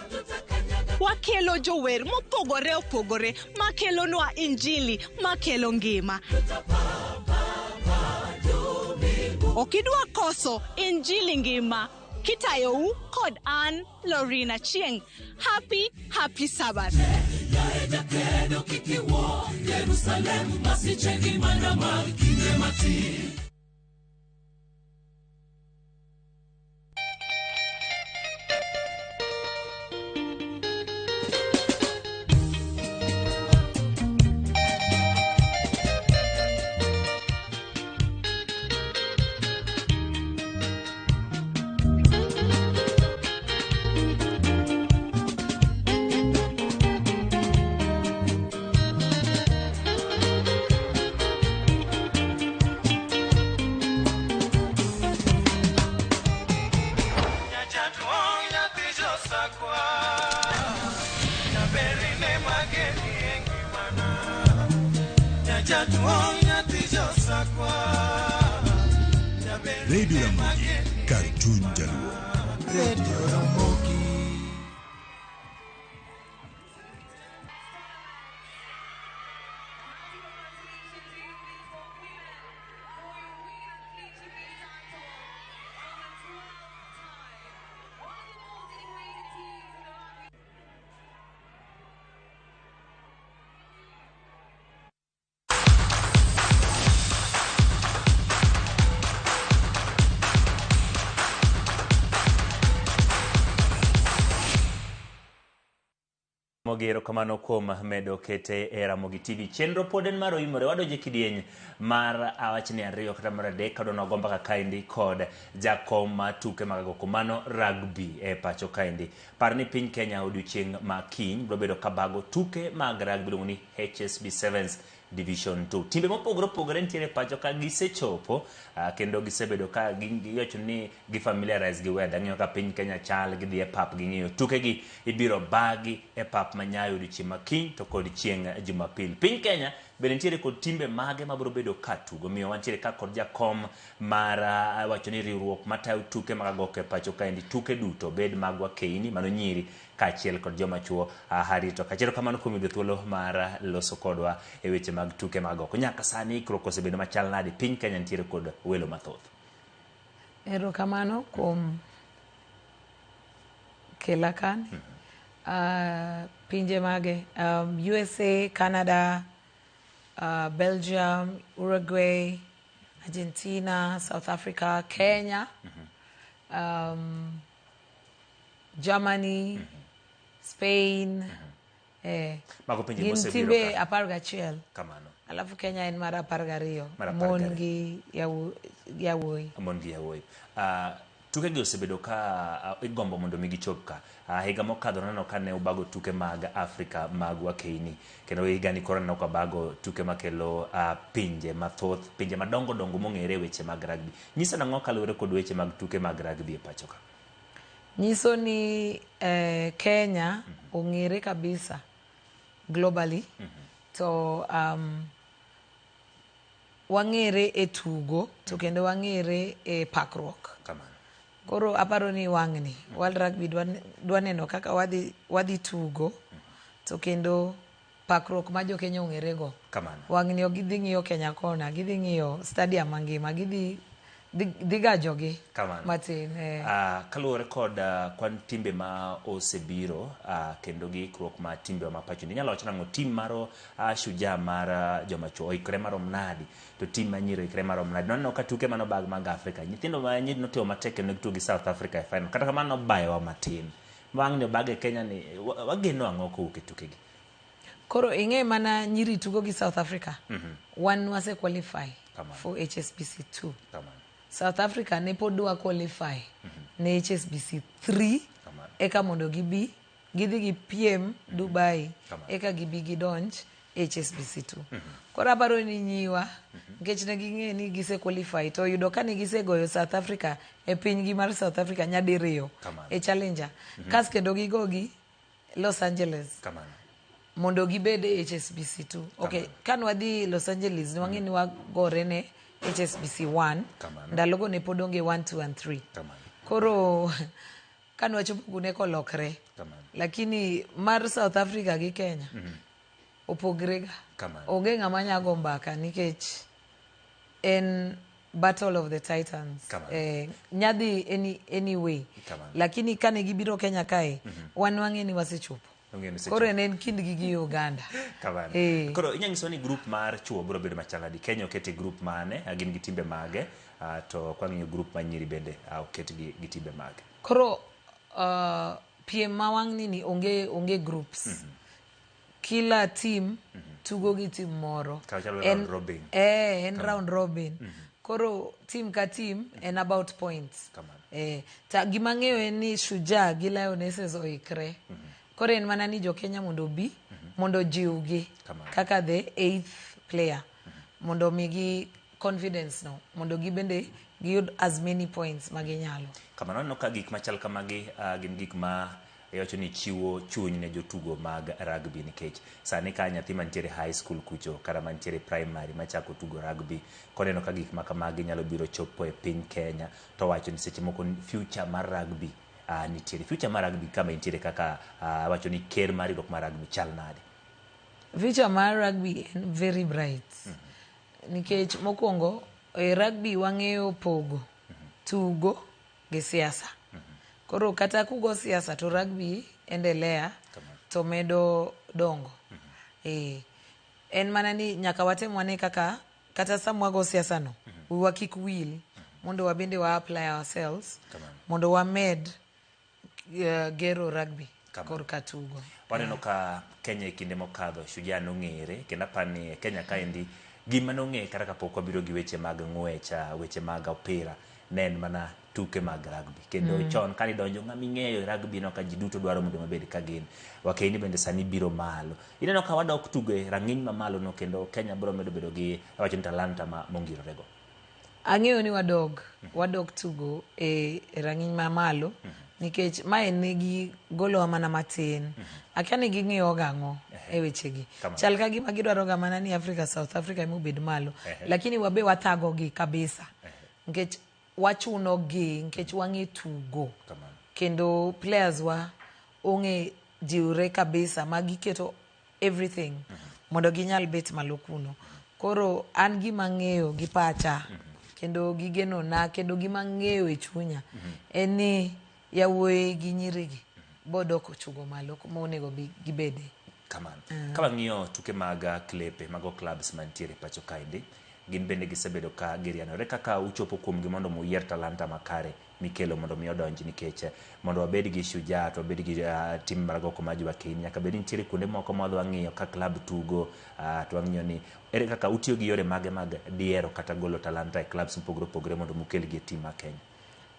S22: Wakelo jower mopogore opogore makelo nwa Injili makelo ngima. Okidwa koso Injili ngima kitayou kod an Lorina Chieng. Happy Sabbath.
S5: Radio Ramogi, Cartoon Jaluo.
S6: Radio Ramogi.
S1: Mogero kamano kuom medo kete e Ramogi TV. Chenro pod en mar oimore, wadonje kidieny mar awachni 2 kata mar 3 kadona gomba ka kaindi kod jakom ma tuke mag goko mano rugby e pacho kaindi. Par ni piny Kenya odiochieng' ma kiny biro bedo kabago tuke mag rugby luongo ni HSB 7s Division 2. Timbe mopogore nitiere pacho ka gisechopo kendo gisebedo ka giwacho ni gifamiliarize gi weather, ng'iyo ka piny Kenya chal, gidhi e pap ging'iyo tuke gi ibiro bagi e pap manyayo odiochieng' ma kiny to kod chieng' Jumapil. Piny Kenya bende nitiere kod timbe mage mabiro bedo ka tugo, miyo wantiere ka kod jakom mar wacho ni riwruok matayo tuke mag goko e pacho kaendi, tuke duto bed magwa keini mano nyiri kaachiel kod joma chuo harito. Kaachiel kamano kuom yudo thuolo mar loso kodwa e weche mag tuke mag goko. Nyaka sani ikruok osebedo machal nade? Piny Kenya nitiere kod welo mathoth.
S7: Erokamano kuom kela kan. Pinje mage USA, Canada, Belgium, Uruguay, Argentina, South Africa, Kenya, Germany, Spain, gin timbe 11.
S1: Kamano.
S7: Alafu Kenya en mar 12. Mon gi yawuoyi.
S1: Mon gi yawuoyi. Tuke gi osebedo ka igombo mondo mi gichop ka. Higa mokadho nano ka ne ubago tuke mag Afrika mag wakeini. Kendo higa ni koro nano ka bago tuke makelo pinje mathoth, pinje madongo mong'ere weche mag rugby. Nyisa nang'o kaluwore kod weche mag tuke mag rugby e pacho ka?
S7: Nyiso ni Kenya ong'ere kabisa globally. To wang'ere e tugo to kendo wang'ere e pakruok. Koro aparo ni wang'ni World Rugby dwa neno kaka wadhi tugo to kendo pakruok ma jo Kenya ong'ere go. Wang'ni ok gidhi ng'iyo Kenya kona, gidhi ng'iyo stadium mangima, gidhi gajogi matin.
S1: Kaluwore kod kwan timbe ma osebiro kendo gi ikruok ma timbe ma pacho, inyalo wacho nang'o tim mar Shujaa mar joma chuo oikre marom nadi to tim manyiri oikre marom nadi? Noneno ka tuke mano bag mag Afrika, nyithindo ma nyiri notimo matek kendo gitugo gi South Africa e final, kata kamano bayowa matin. Wang'ni bag e Kenya ni wageno ang'o kowuok e tuke gi?
S7: Koro ing'e mana nyiri tugo gi South Africa. Wan wase qualify for HSBC 2. South Africa ne pod dwa qualify ne HSBC 3 eka mondo gidhi gi piem Dubai eka gibi gidonj HSBC 2. Koro aparo ni nyiwa nikech ne ging'e ni gise qualify to yudo ka ne gisegoyo South Africa e pinygi mar South Africa nyadiriyo e Challenger. Kas kendo gigogi Los Angeles mondo gibed HSBC 2. Okay, kan wadhi Los Angeles ne wang'e ni wagore ne HSBC 1 ndalogo ne pod onge 1, 2 and 3. Koro kan wachopo kune kolokre, lakini mar South Africa gi Kenya opogre ga. Onge ng'ama nyago mbaka nikech en Battle of the Titans. Nyadhi anyway. Lakini kane gibiro Kenya kae wan wang'e ni wasechopo. Koro en kindgi gi Uganda.
S1: Koro inyanyiso ni grup mar chuo biro bedo machaladi. Kenya okete grup mane, gin gi timbe mage, to kwang'iyo grup manyiri bende oket gi timbe mage.
S7: Koro piem ma wang'ni ni onge groups. Kila team tugo gi team moro. En round robin. Koro team ka team en about points. Ta gima ng'eyo en ni Shujaa gi Lionesses oikre. Koro en mana ni jo Kenya mondo jiwgi kaka the 8th player, mondo migi confidence no, mondo gibende giyud as many points maginyalo.
S1: Kamano no ka gik machal kamagi gin gik ma iwacho ni chiwo chuny ne jotugo mag rugby nikech sani ka nyathi mantiere high school kucho kata mantiere primary machako tugo rugby koneno ka gik makamagi nyalo biro chopo e piny Kenya to wacho ni seche moko future mar rugby nitiere future mar rugby kama nitiere kaka wacho ni ker mar riwruok mar rugby chal nade.
S7: Future mar rugby en very bright. Nikech mokwongo rugby wang'eyo pogo tugo gi siasa. Koro kata kugo siasa to rugby endelea to medo dongo. En mana ni nyaka watem wane kaka kata samwago siasa no we kik will mondo wabende wa apply ourselves mondo wamed gero rugby korka tugo.
S1: Waneno ka Kenya e kinde mokadho Shujaa nong'ere kendo apani Kenya kaendi gima nong'e kata kapok wabiro gi weche mag ng'wech weche mag opira ne en mana tuke mag rugby kendo chon kani donjo ng'ami ng'eyo rugby no ka ji duto dwaro mondo mabed ka gin wakeini bende sani biro malo ineno ka wadok tugo e rang'iny mamalo no kendo Kenya biro medo bedo gi wacho ni talanta mongirore go.
S7: Ang'eyo ni wadog tugo e rang'iny mamalo nikech mae nigi golo mana matin akia ni ging'iyo gang'o e wechegi chal ka gima gidwaro ga mana ni Africa South Africa emo bed malo lakini wabe wathago gi kabisa nikech wachuno gi nikech wang'e tugo kendo players wa ong'e jiure kabisa magiketo everything mondo ginyal bet malo kuno. Koro an gima ng'eyo gi pacha kendo gigeno na kendo gima ng'eyo e chunya en ni yawuoyi gi nyirigi bodoko chugo malo monego gibede.
S1: Kamano. Ka wang'iyo tuke mag klepe mago clubs mantiere pacho kaendi gin bende gisebedo ka girianore kaka uchopo kuom gi mondo muyier talanta makare mikelo mondo mi odonji nikech mondo wabed gi Shujaa to wabed gi tim mar Goko Maji wa Kenya nyaka bed nitiere kuonde moko ma wadwa ng'iyo ka club tugo to wang'iyo ni ere kaka utiyo gi yore mag diero kata golo talanta e clubs mopogore mondo mukel gi tim ma Kenya.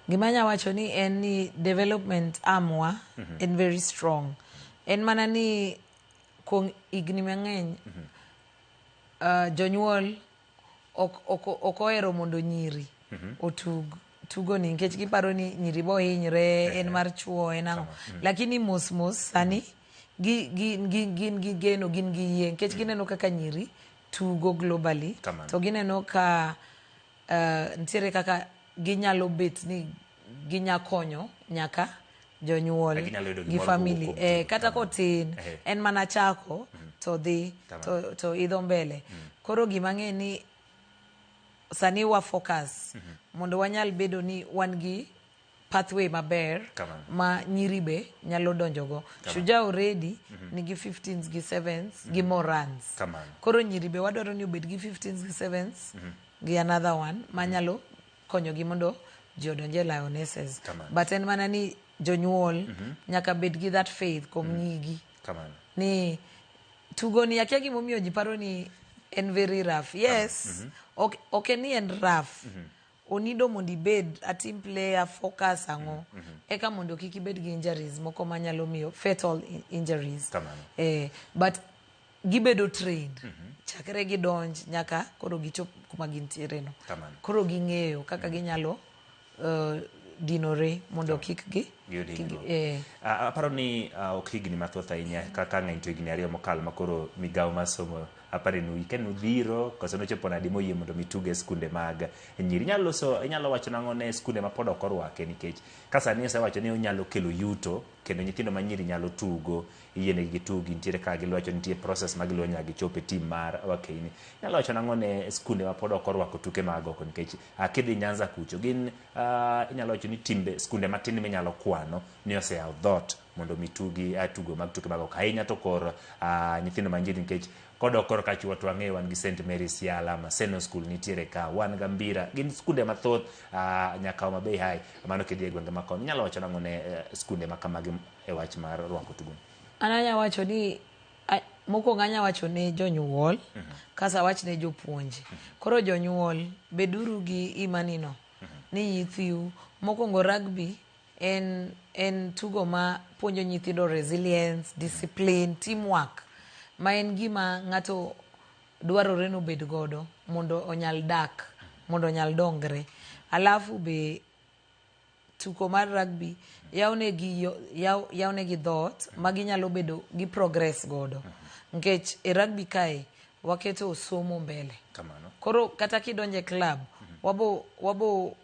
S7: Gima nya wacho ni en ni development amwa en very strong. En mana ni kung igni mang'eny jonyuol ok ohero mondo nyiri otug tugo ni nikech giparo ni nyiri bo hinyre en mar chuo en ang'o lakini mos sani gin gi geno gin gi yie nikech gineno kaka nyiri tugo globally to gineno ka ntiere kaka ginyalo bet ni ginyakonyo nyaka jonyuol gi family kata kotin en mana chako to dhi to idho mbele. Koro gima ng'e ni sani wa focus mondo wanyal bedo ni wan gi pathway maber ma nyiri be nyalo donjogo. Shujaa already nigi 15s gi 7s gi more runs. Koro nyiri be wadwaro ni obed gi 15s gi 7s gi another one ma nyalo konyo gi mondo ji odonje Lionesses. But en mana ni jonyuol nyaka bed gi that faith kuom nyigi ni tugo ni akia gimomiyo ji paro ni en very rough. Yes, okay ni en rough. Onido mondo ibed a team player focus ang'o eka mondo kik ibed gi injuries moko manyalo miyo fatal injuries. But gibedo trained chakre gidonj nyaka koro gichop kuma gintiere no. Koro ging'eyo kaka ginyalo dinore mondo kik
S1: aparo ni ok higni mathoth ahinya kaka ng'eny to higni 2 mokalo makoro migawo mar somo apare nu ken udhiro koso nochopo nadi moyie mondo mituge skunde mag nyiri inyalo wacho nang'o ne skunde ma pod ok orwake nikech ka sani osewacho ni onyalo kelo yuto kendo nyithindo ma nyiri nyalo tugo yiene gi tugi nitiere ka giwacho nitie process mag giluwo nyaka gichop e tim mar Wakeini. Inyalo wacho nang'o ne skunde ma pod ok orwako tuke mag oko nikech kidhi Nyanza kucho gin inyalo wacho ni timbe skunde matin minyalo kwano ni oseyawo dhot mondo mitugi tugo mag tuke mag oko ahinya to kor nyithindo ma nyiri nikech kodok kor ka chuo to ang'eyo wan gi St Mary's Yala Maseno School nitiere ka wan Gambira gin skunde mathoth nyaka Homa Bay High mano kidhi gwenge makon. Inyalo wacho nang'o ne skunde makamagi e wach mar rwako tugo?
S7: Ananya wacho ni mokwongo anya wacho ne jonyuol kasa wach ne jopuonj. Koro jonyuol beduru gi imanino ni nyithiu mokwongo rugby en tugo ma puonjo nyithindo resilience, discipline, teamwork ma en gima ng'ato dwarore no bed godo mondo onyal dak, mondo onyal dongre. Alafu be tuko mar rugby yawnegi dhot maginyalo bedo gi progress godo nkech e rugby kae waketo somo mbele koro kata kidonje club wabo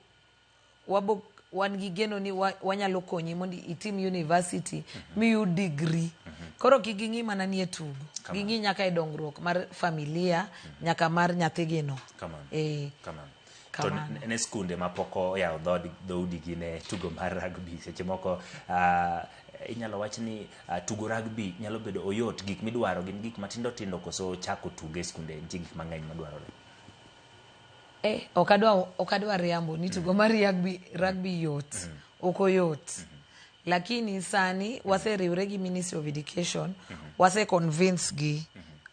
S7: wan gi geno ni wanyalo konyi mondo itim university miyud degree koro kiging'i mana nie tugo ging'i nyaka e dongruok mar familia nyaka mar nyathigino
S1: to ne skunde mapoko yawo dhoudi gi ne tugo mar rugby seche moko inyalo wach ni tugo rugby nyalo bedo oyot gik midwaro gin gik matindo tindo koso chako tuge skunde nitie gik mang'eny madwarore
S7: ok adwa riambo ni tugo mar rugby yot ok oyot lakini sani waseriwre gi Ministry of Education wase convince gi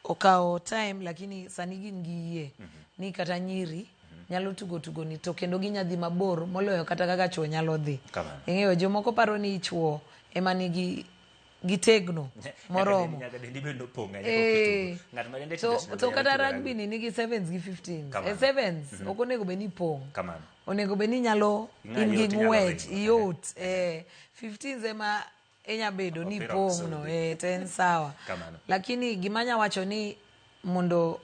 S7: okawo time lakini sani gin gi yie ni kata nyiri nyalo tugo ni to kendo ginyadhi mabor moloyo kata kaka chuo nyalo dhi ing'eyo jomoko paro ni chuo ema nigi gitegno moromo to kata rugby ni nigi 7s gi 15s 7s ok onego bed ni pong onego bed ni nyalo in gi ng'wech yot 15s ema enyabedo ni pong no to en sawa lakini gimanya wacho ni mondo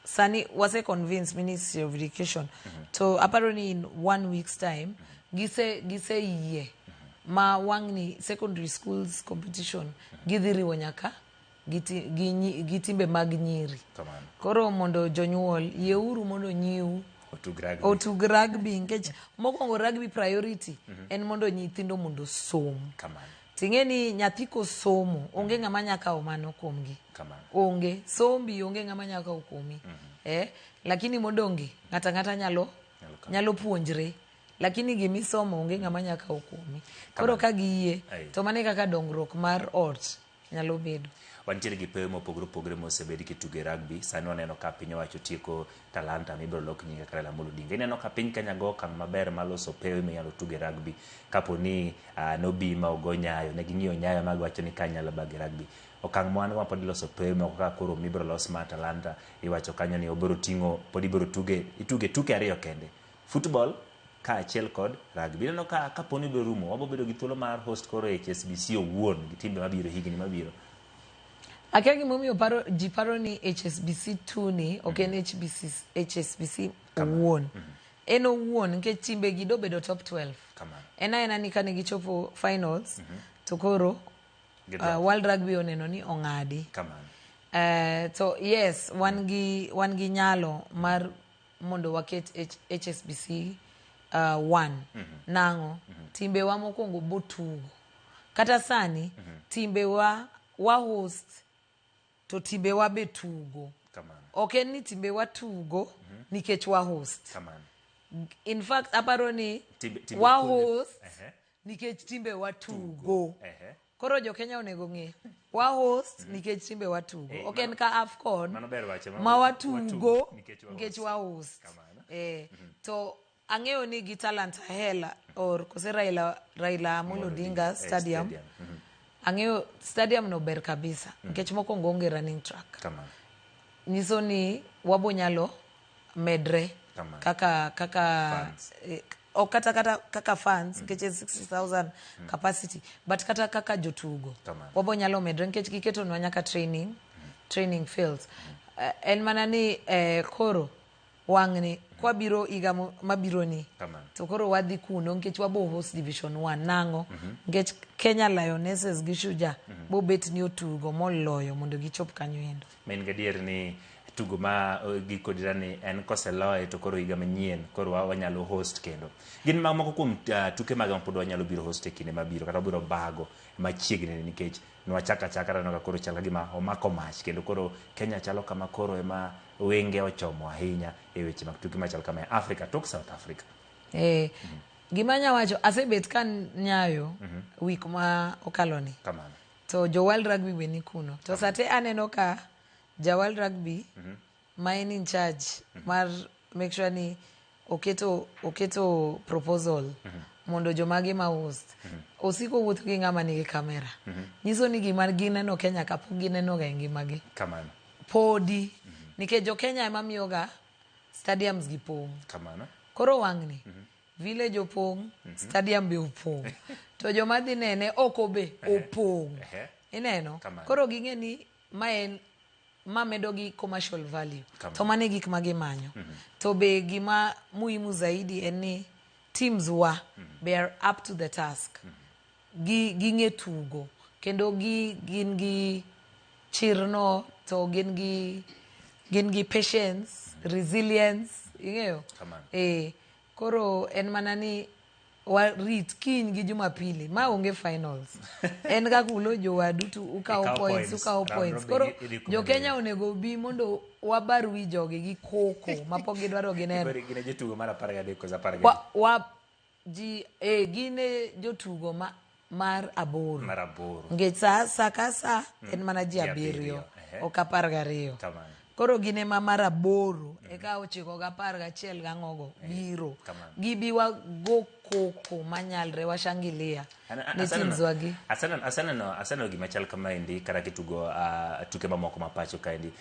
S7: sani wase convince Ministry of Education to aparo ni in 1 week's time gise yie ma wang'ni secondary schools competition gidhiriwo nyaka gitimbe mag nyiri koro mondo jonyuol yeuru mondo nyiu otug rugby nkech mokwongo rugby priority en mondo nyithindo mondo som ting'e ni nyathi kosomo onge ng'ama nyakawo mano kuomgi onge sombi onge ng'ama nyakawo kuomi lakini modonge ng'ata nyalo puonjre lakini gimisomo onge ng'ama nyakawo kuomi koro ka giyie to mane kaka dongruok mar ot nyalo bedo
S1: wantiere gi pewe mopogore opogore mosebedi kituge rugby sani waneno ka piny owacho tieko talanta mibiro lok nyinge kaka Raila Amolo Odinga ineno ka piny Kenya go okang' maber maloso pewe minyalo tuge rugby kapo ni nobi ma ogo nyayo ne ging'iyo nyayo magiwacho ni ka nyalo bagi rugby okang' mwan ma pod iloso pewe moko kaka koro mibiro los ma talanta iwacho kanyo ni obiro ting'o pod ibiro ituge tuke ariyo kende football ka achiel kod rugby ineno ka kapo ni ibiro rumo wabo bedo gi thuolo mar host koro HSBC owuon gi timbe mabiro higni mabiro
S7: akia gimomiyo ji paro ni HSBC 2 ni ok en HSBC owuon en owuon nikech timbe gi do bedo top 12 ena ni kane gichopo finals to koro World Rugby oneno ni ong'adi to yes wan gi nyalo mar mondo waket HSBC 1 nang'o timbewa mokwongo botugo kata sani timbewa host to timbewa be tugo ok en ni timbewa tugo nikech wa host in fact aparo ni wa host nikech timbewa tugo koro jo Kenya onego ng'e wa host nikech timbewa tugo ok en ka AFCON ma watugo nikech wa host to ang'eyo ni gi talent hela or kose Raila Amolo Odinga stadium ang'eyo stadium no ber kabisa nikech mokwongo onge running track nyiso ni wabo nyalo medre kaka kaka fans nikech 60,000 capacity but kata kaka jotugo wabo nyalo medre nikech giketo nwa nyaka training fields en mana ni koro wang'ni kwa biro iga mabiro ni to koro wadhi kuno nikech wabo host division 1 nang'o nikech Kenya Lionesses gi Shujaa bo bet ni otugo moloyo mondo gichop kanyo endo
S1: men gadier ni tugo ma giko dirani en koseloye to koro iga manyien koro wanyalo host kendo gin moko kuom tuke mag pod wanyalo biro host e kinde mabiro kata biro bago machiegni nikech nwachaka no koro chalo gima omako mach kendo koro Kenya chalo kama koro ema wenge ochomo ahinya e weche mag tuke machal kama Africa tok South Africa
S7: gimanya wacho asebet kan nyayo week ma okaloni to jo World Rugby be ni kuno to sate aneno ka ja World Rugby ma en in charge mar make sure ni oketo proposal mondo jomage ma host osiko wuotho gi ng'ama nigi kamera nyiso ni gima gineno Kenya kapok gineno ga ngimagi podi nikech jo Kenya ema miyoga stadiums gi pong koro wang'ni village opong, stadium be opong. To joma dhi nene oko be opong. Ineno? Koro ging'e ni ma medo gi commercial value. To mane gik magimanyo. To be gima muhimu zaidi en ni teams wa they are up to the task. Ging'e tugo. Kendo gin gi chirno, to gin gi patience, resilience, ing'eyo? Koro en mana ni warit kiny gi Jumapili ma onge finals. En kaka ulo jowadu to ukawo points. Koro jo Kenya onego bi mondo wabar wi jogi gi koko mapok gidwaro gineno.
S1: Gine jotugo mar 13 kosa
S7: 10. Gine jotugo mar aboro. Ngech sa ka sa en mana ji 7 ok 12. Koro gine mar aboro eka 9 ga 11 ga ngogo biro. Gibiwa go koko manyalre washangilia ne teams wagi.
S1: Asano gima chal kama indi kara kitugo tuke mamoko mapacho kaendi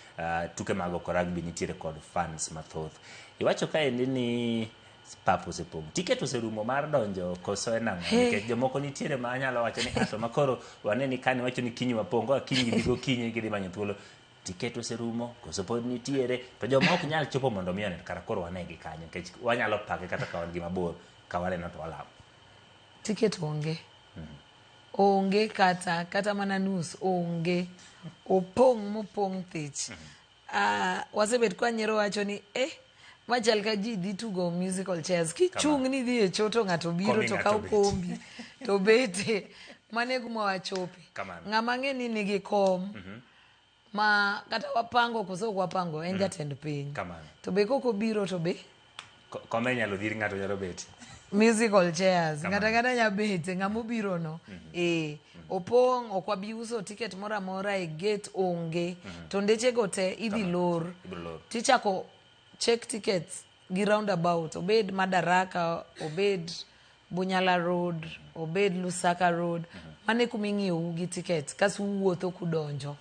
S1: tuke mag rugby nitiere kod fans mathoth. Iwacho kaendi ni papo sepong. Tiket oserumo mar donjo koso enang'o nikech jomoko nitiere ma anyalo wacho ni ato makoro waneni kani wacho ni kinyi wapongo kinyi gigo kinyi gidhi manyo thuolo. Tiket oserumo koso pod nitiere to joma ok nyal chopo mondo mione kara koro wanegi kanyo nikech wanyalo pake kata ka wan gi mabor ka waneno to walamo.
S7: Tiket onge kata mana nus onge opong thich. Wasebet kwa nyero wacho ni machal ka ji dhi tugo musical chairs kichung' ni dhi e choto ng'ato biro to kaw kombi to bete mane kuma wachope. Ng'ama ng'e ni nigi kom ma kata wapango koso wapango en jatend piny. To be koko biro to be
S1: kome nyalo dhir ng'ato nyalo bet
S7: musical chairs kata nyabete ng'amo biro no. Opong ok wabi uso tiket mora mora e gate onge to ndeche go te idhi lor. Tichako check tickets gi roundabout obed Madaraka obed Bunyala Road obed Lusaka Road mane kuming'iew gi ticket kasu wuotho kudonjo.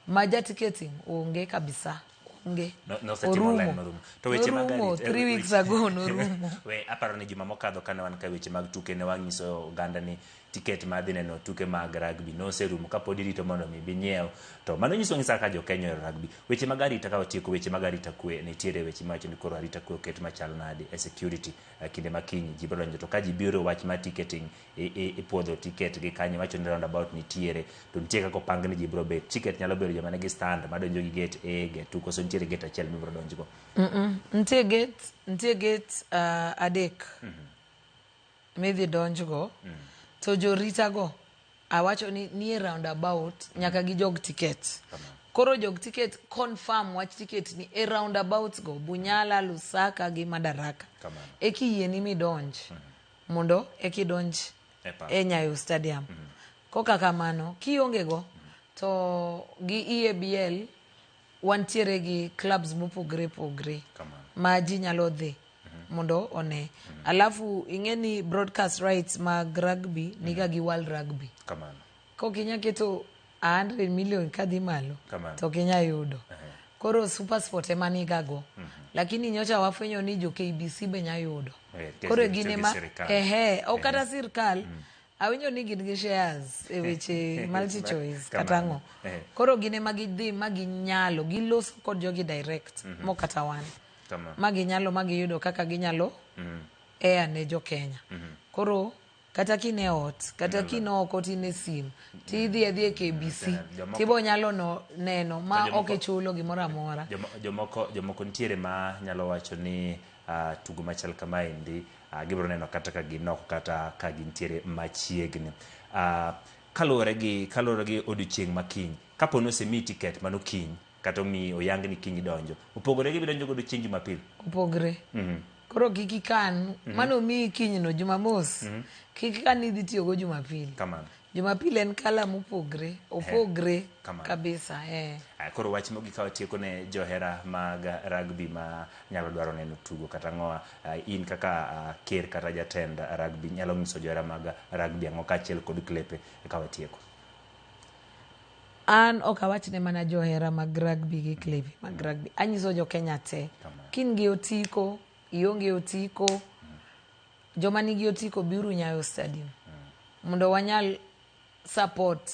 S7: Maja ticketing onge kabisa. Orumo.
S1: To weche mag
S7: 3 weeks ago norumo.
S1: We aparo ni juma mokadho kana wan ka weche mag tuke ne wanyiso oganda ni tiket ma dhi neno tuke mag rugby no serumo kapod irito mondo mi binyiew to mano nyiso ngisa ka jo Kenya rugby. Weche mag arita ka otieko weche mag arita kwe nitiere weche ma ni koro arita kwe oket machal nade e security kinde makinyi ji biro to ka ji biro wach ma ticketing e puodho ticket gi kanyo wacho ni roundabout nitiere to nitie kako pang ni ji biro bet ticket nyalo bedo joma negi stand ma donjo gi gate gate tu koso nitiere gate achiel mi biro donjo go.
S7: Ntie gate adek medhi donjo go to jorita go awacho ni nie roundabout nyaka gi jog ticket. Koro jog ticket confirm wach ticket ni e roundabout go Bunyala, Lusaka gi Madaraka eki yieni mi donj mondo eki donj e Nyayo Stadium. Koka kamano kionge go to gi EABL wantiere gi clubs mopogre ma ji nyalo dhi mondo one. Alafu ing'eni broadcast rights mag rugby niga gi World Rugby. Kokinya keto 100 million kadhi malo to Kenya yudo. Koro Super Sport ema niga go. Lakini nyocha wafwenyo ni jo KBC be nya yudo. Koro gine ma o kata sirkal awinjo ni gin gi shares e weche multi choice katango. Koro gine magidhi maginyalo giloso kod jogi direct mokata wan. Maginyalo magiyudo kaka ginyalo air ne jo Kenya. Koro kata kine ot kata kinoko tine sim tidhi e KBC tibo nyalo neno ma ok chulo gimoro amora.
S1: Jomoko nitiere ma nyalo wacho ni tugo machal kama endi gibro neno kata ka ginoko kata ka gintiere machiegni. Kalore gi odiochieng' makiny kapo no semi ticket mano kiny kata mi oyang ni kiny donjo opogore gi bidonjo go odiochieng' Jumapil
S7: opogre. Koro kikikan mano mi kiny no Jumamos kikikan idhi tiyo go Jumapil. Jumapil en kala mopogre opogre kabisa.
S1: Koro wach mogi ka otieko ne johera mag rugby ma nyalo dwaro neno tugo kata ngoa in kaka ker kata jatend rugby nyalo nyiso johera mag rugby ang'o kachiel kod klepe ka otieko.
S7: An ok awachne mana johera mag rugby gi klepe mag rugby anyiso jo Kenya te kin gi otiko ionge otiko joma nigi otiko biuru Nyayo Stadium mondo wanyal support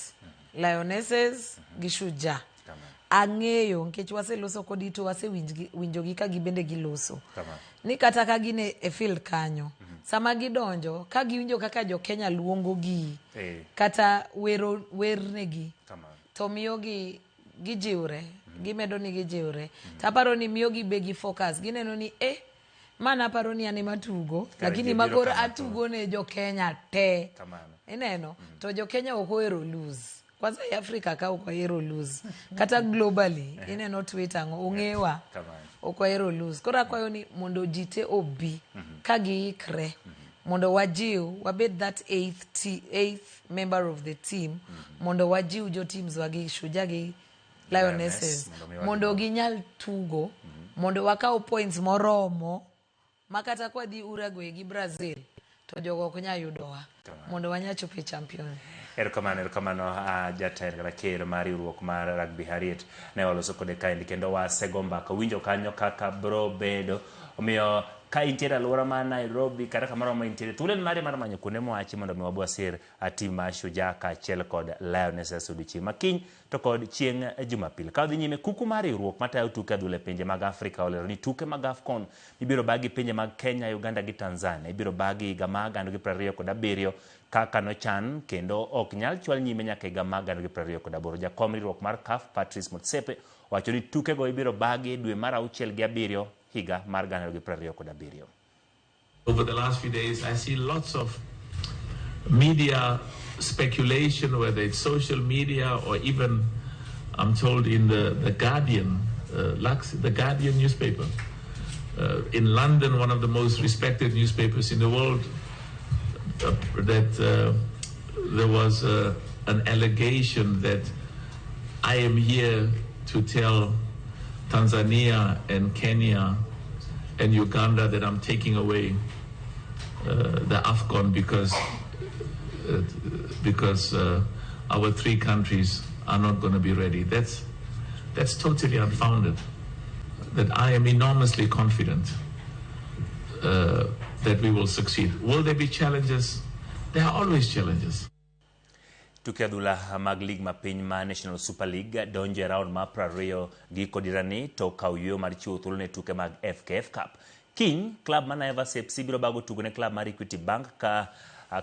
S7: Lionesses gi Shujaa. Ang'eyo nikech waseloso kodi to wasewinjogi ka gibende giloso ni kata ka gine e field kanyo sama gidonjo ka giwinjo kaka jo Kenya luongo gi kata wernegi to miyo gijiwre gimedo ni gijiwre taparo ni miyo gi be gi focus gineno ni mana paro ni ane matugo lakini makoro atugo ne jo Kenya te ineno to jo Kenya ok ohero lose kwanza Africa ka ok ohero lose kata globally ineno Twitter ong'ewa ok ohero lose koro akwayo ni mondo jite obi ka giikre mondo wajiw wabed that eighth member of the team mondo wajiw jo teams wagi Shujaa gi Lionesses mondo ginyal tugo mondo wakaw points moromo makata kwa di Uruguay gi Brazil to jogo ok nya yudowa mondo wanya chope champion.
S1: Erokamano jatend kata ker mar riwruok mar rugby Harriet ne oloso kode kaendi kendo wasego mbaka winjo kanyo kaka bro bedo omiyo ka intiere alwora ma Nairobi kata kamoro ma intiere thulen mari mar manyo kuonde mowachi mondo mi wabwasir tim mar Shujaa kaachiel kod Lionesses odiochieng' makiny to kod chieng' Jumapil. Ka odhi nyime kuku mar riwruok matayo tuke adhula pinje mag Afrika olero ni tuke mag AFCON ibiro bagi pinje mag Kenya, Uganda gi Tanzania ibiro bagi higa mag 2027 kaka nochan kendo ok nyal chwal nyime nyaka higa mag 2028. Jakom riwruok mar CAF Patrice Motsepe wacho ni tuke go ibiro bagi dwe mar 6 gi 7 higa mar 2027.
S9: Over the last few days, I see lots of media speculation, whether it's social media or even, I'm told, in the Guardian, the Guardian newspaper. In London, one of the most respected newspapers in the world, that there was an allegation that I am here to tell Tanzania and Kenya and Uganda that I'm taking away the AFCON because our three countries are not going to be ready. That's totally unfounded. That I am enormously confident that we will succeed. Will there be challenges? There are always challenges.
S1: Tuke adhula mag lig mapiny ma National Super League donjo e round ma 20 gi kodirani to kauyo mar chiwo thuolo ne tuke mag FKF Cup. Kiny club ma Naivas FC biro bago tugo ne club mar Equity Bank ka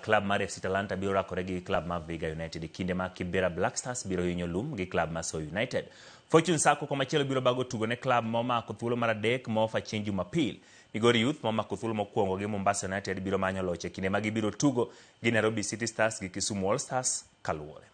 S1: club mar FC Talanta biro rakore gi club mar Viga United. Kinde ma Kibera Black Stars biro hinyo lum gi club mar So United. Fortune Sacco komachielo biro bago tugo ne club momako thuolo mar adek mofa chieng' Jumapil. Migori Youth momako thuolo mokwongo gi Mombasa United biro manyo loche kinde ma gibiro tugo gi Nairobi City Stars gi Kisumu All Stars kaluore.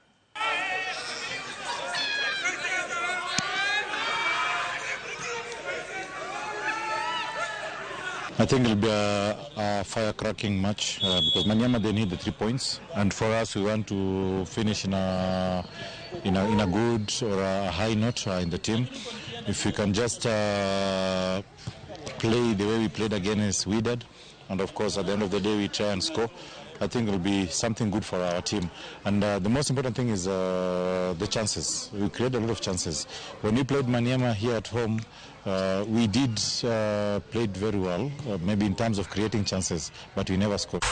S16: I think it'll be a firecracking match because Manyama, they need the 3 points, and for us we want to finish in a good or a high note in the team. If we can just play the way we played against Wydad, and of course at the end of the day we try and score, I think it'll be something good for our team. And the most important thing is the chances. We create a lot of chances. When we played Manyama here at home, we did played very well, maybe in terms of creating chances, but we never scored.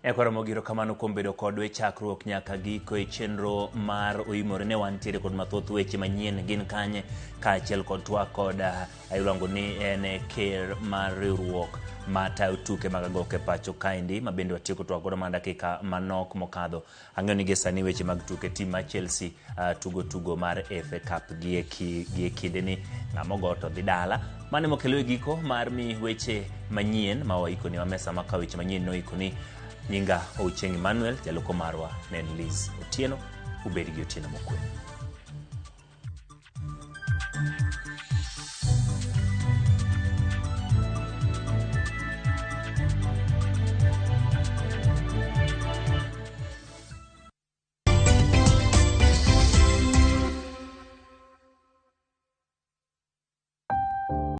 S1: Ekora mogiro kamano kuom bedo kodwa e chakruok nyaka giko e chenro mar oimore ne wantiere kod mathoth weche manyien gin kanye kaachiel kod twak kod iluongo ni en ker mar riwruok matayo tuke mag agoke pacho kaendi ma bende watieko twak godo mana dakika manok mokadho. Ang'eyo ni gisani weche mag tuke tim mar Chelsea tugo mar FA Cup gi e kinde ni ng'amogo to dhi dala. Mane mokelo e giko mar mi weche manyien ma waikoni wa mesa maka weche manyien noikoni. Nyinga Ocheng Emmanuel, jaloko marwa ne Liz Otieno, ubedi gi Otieno mokwe.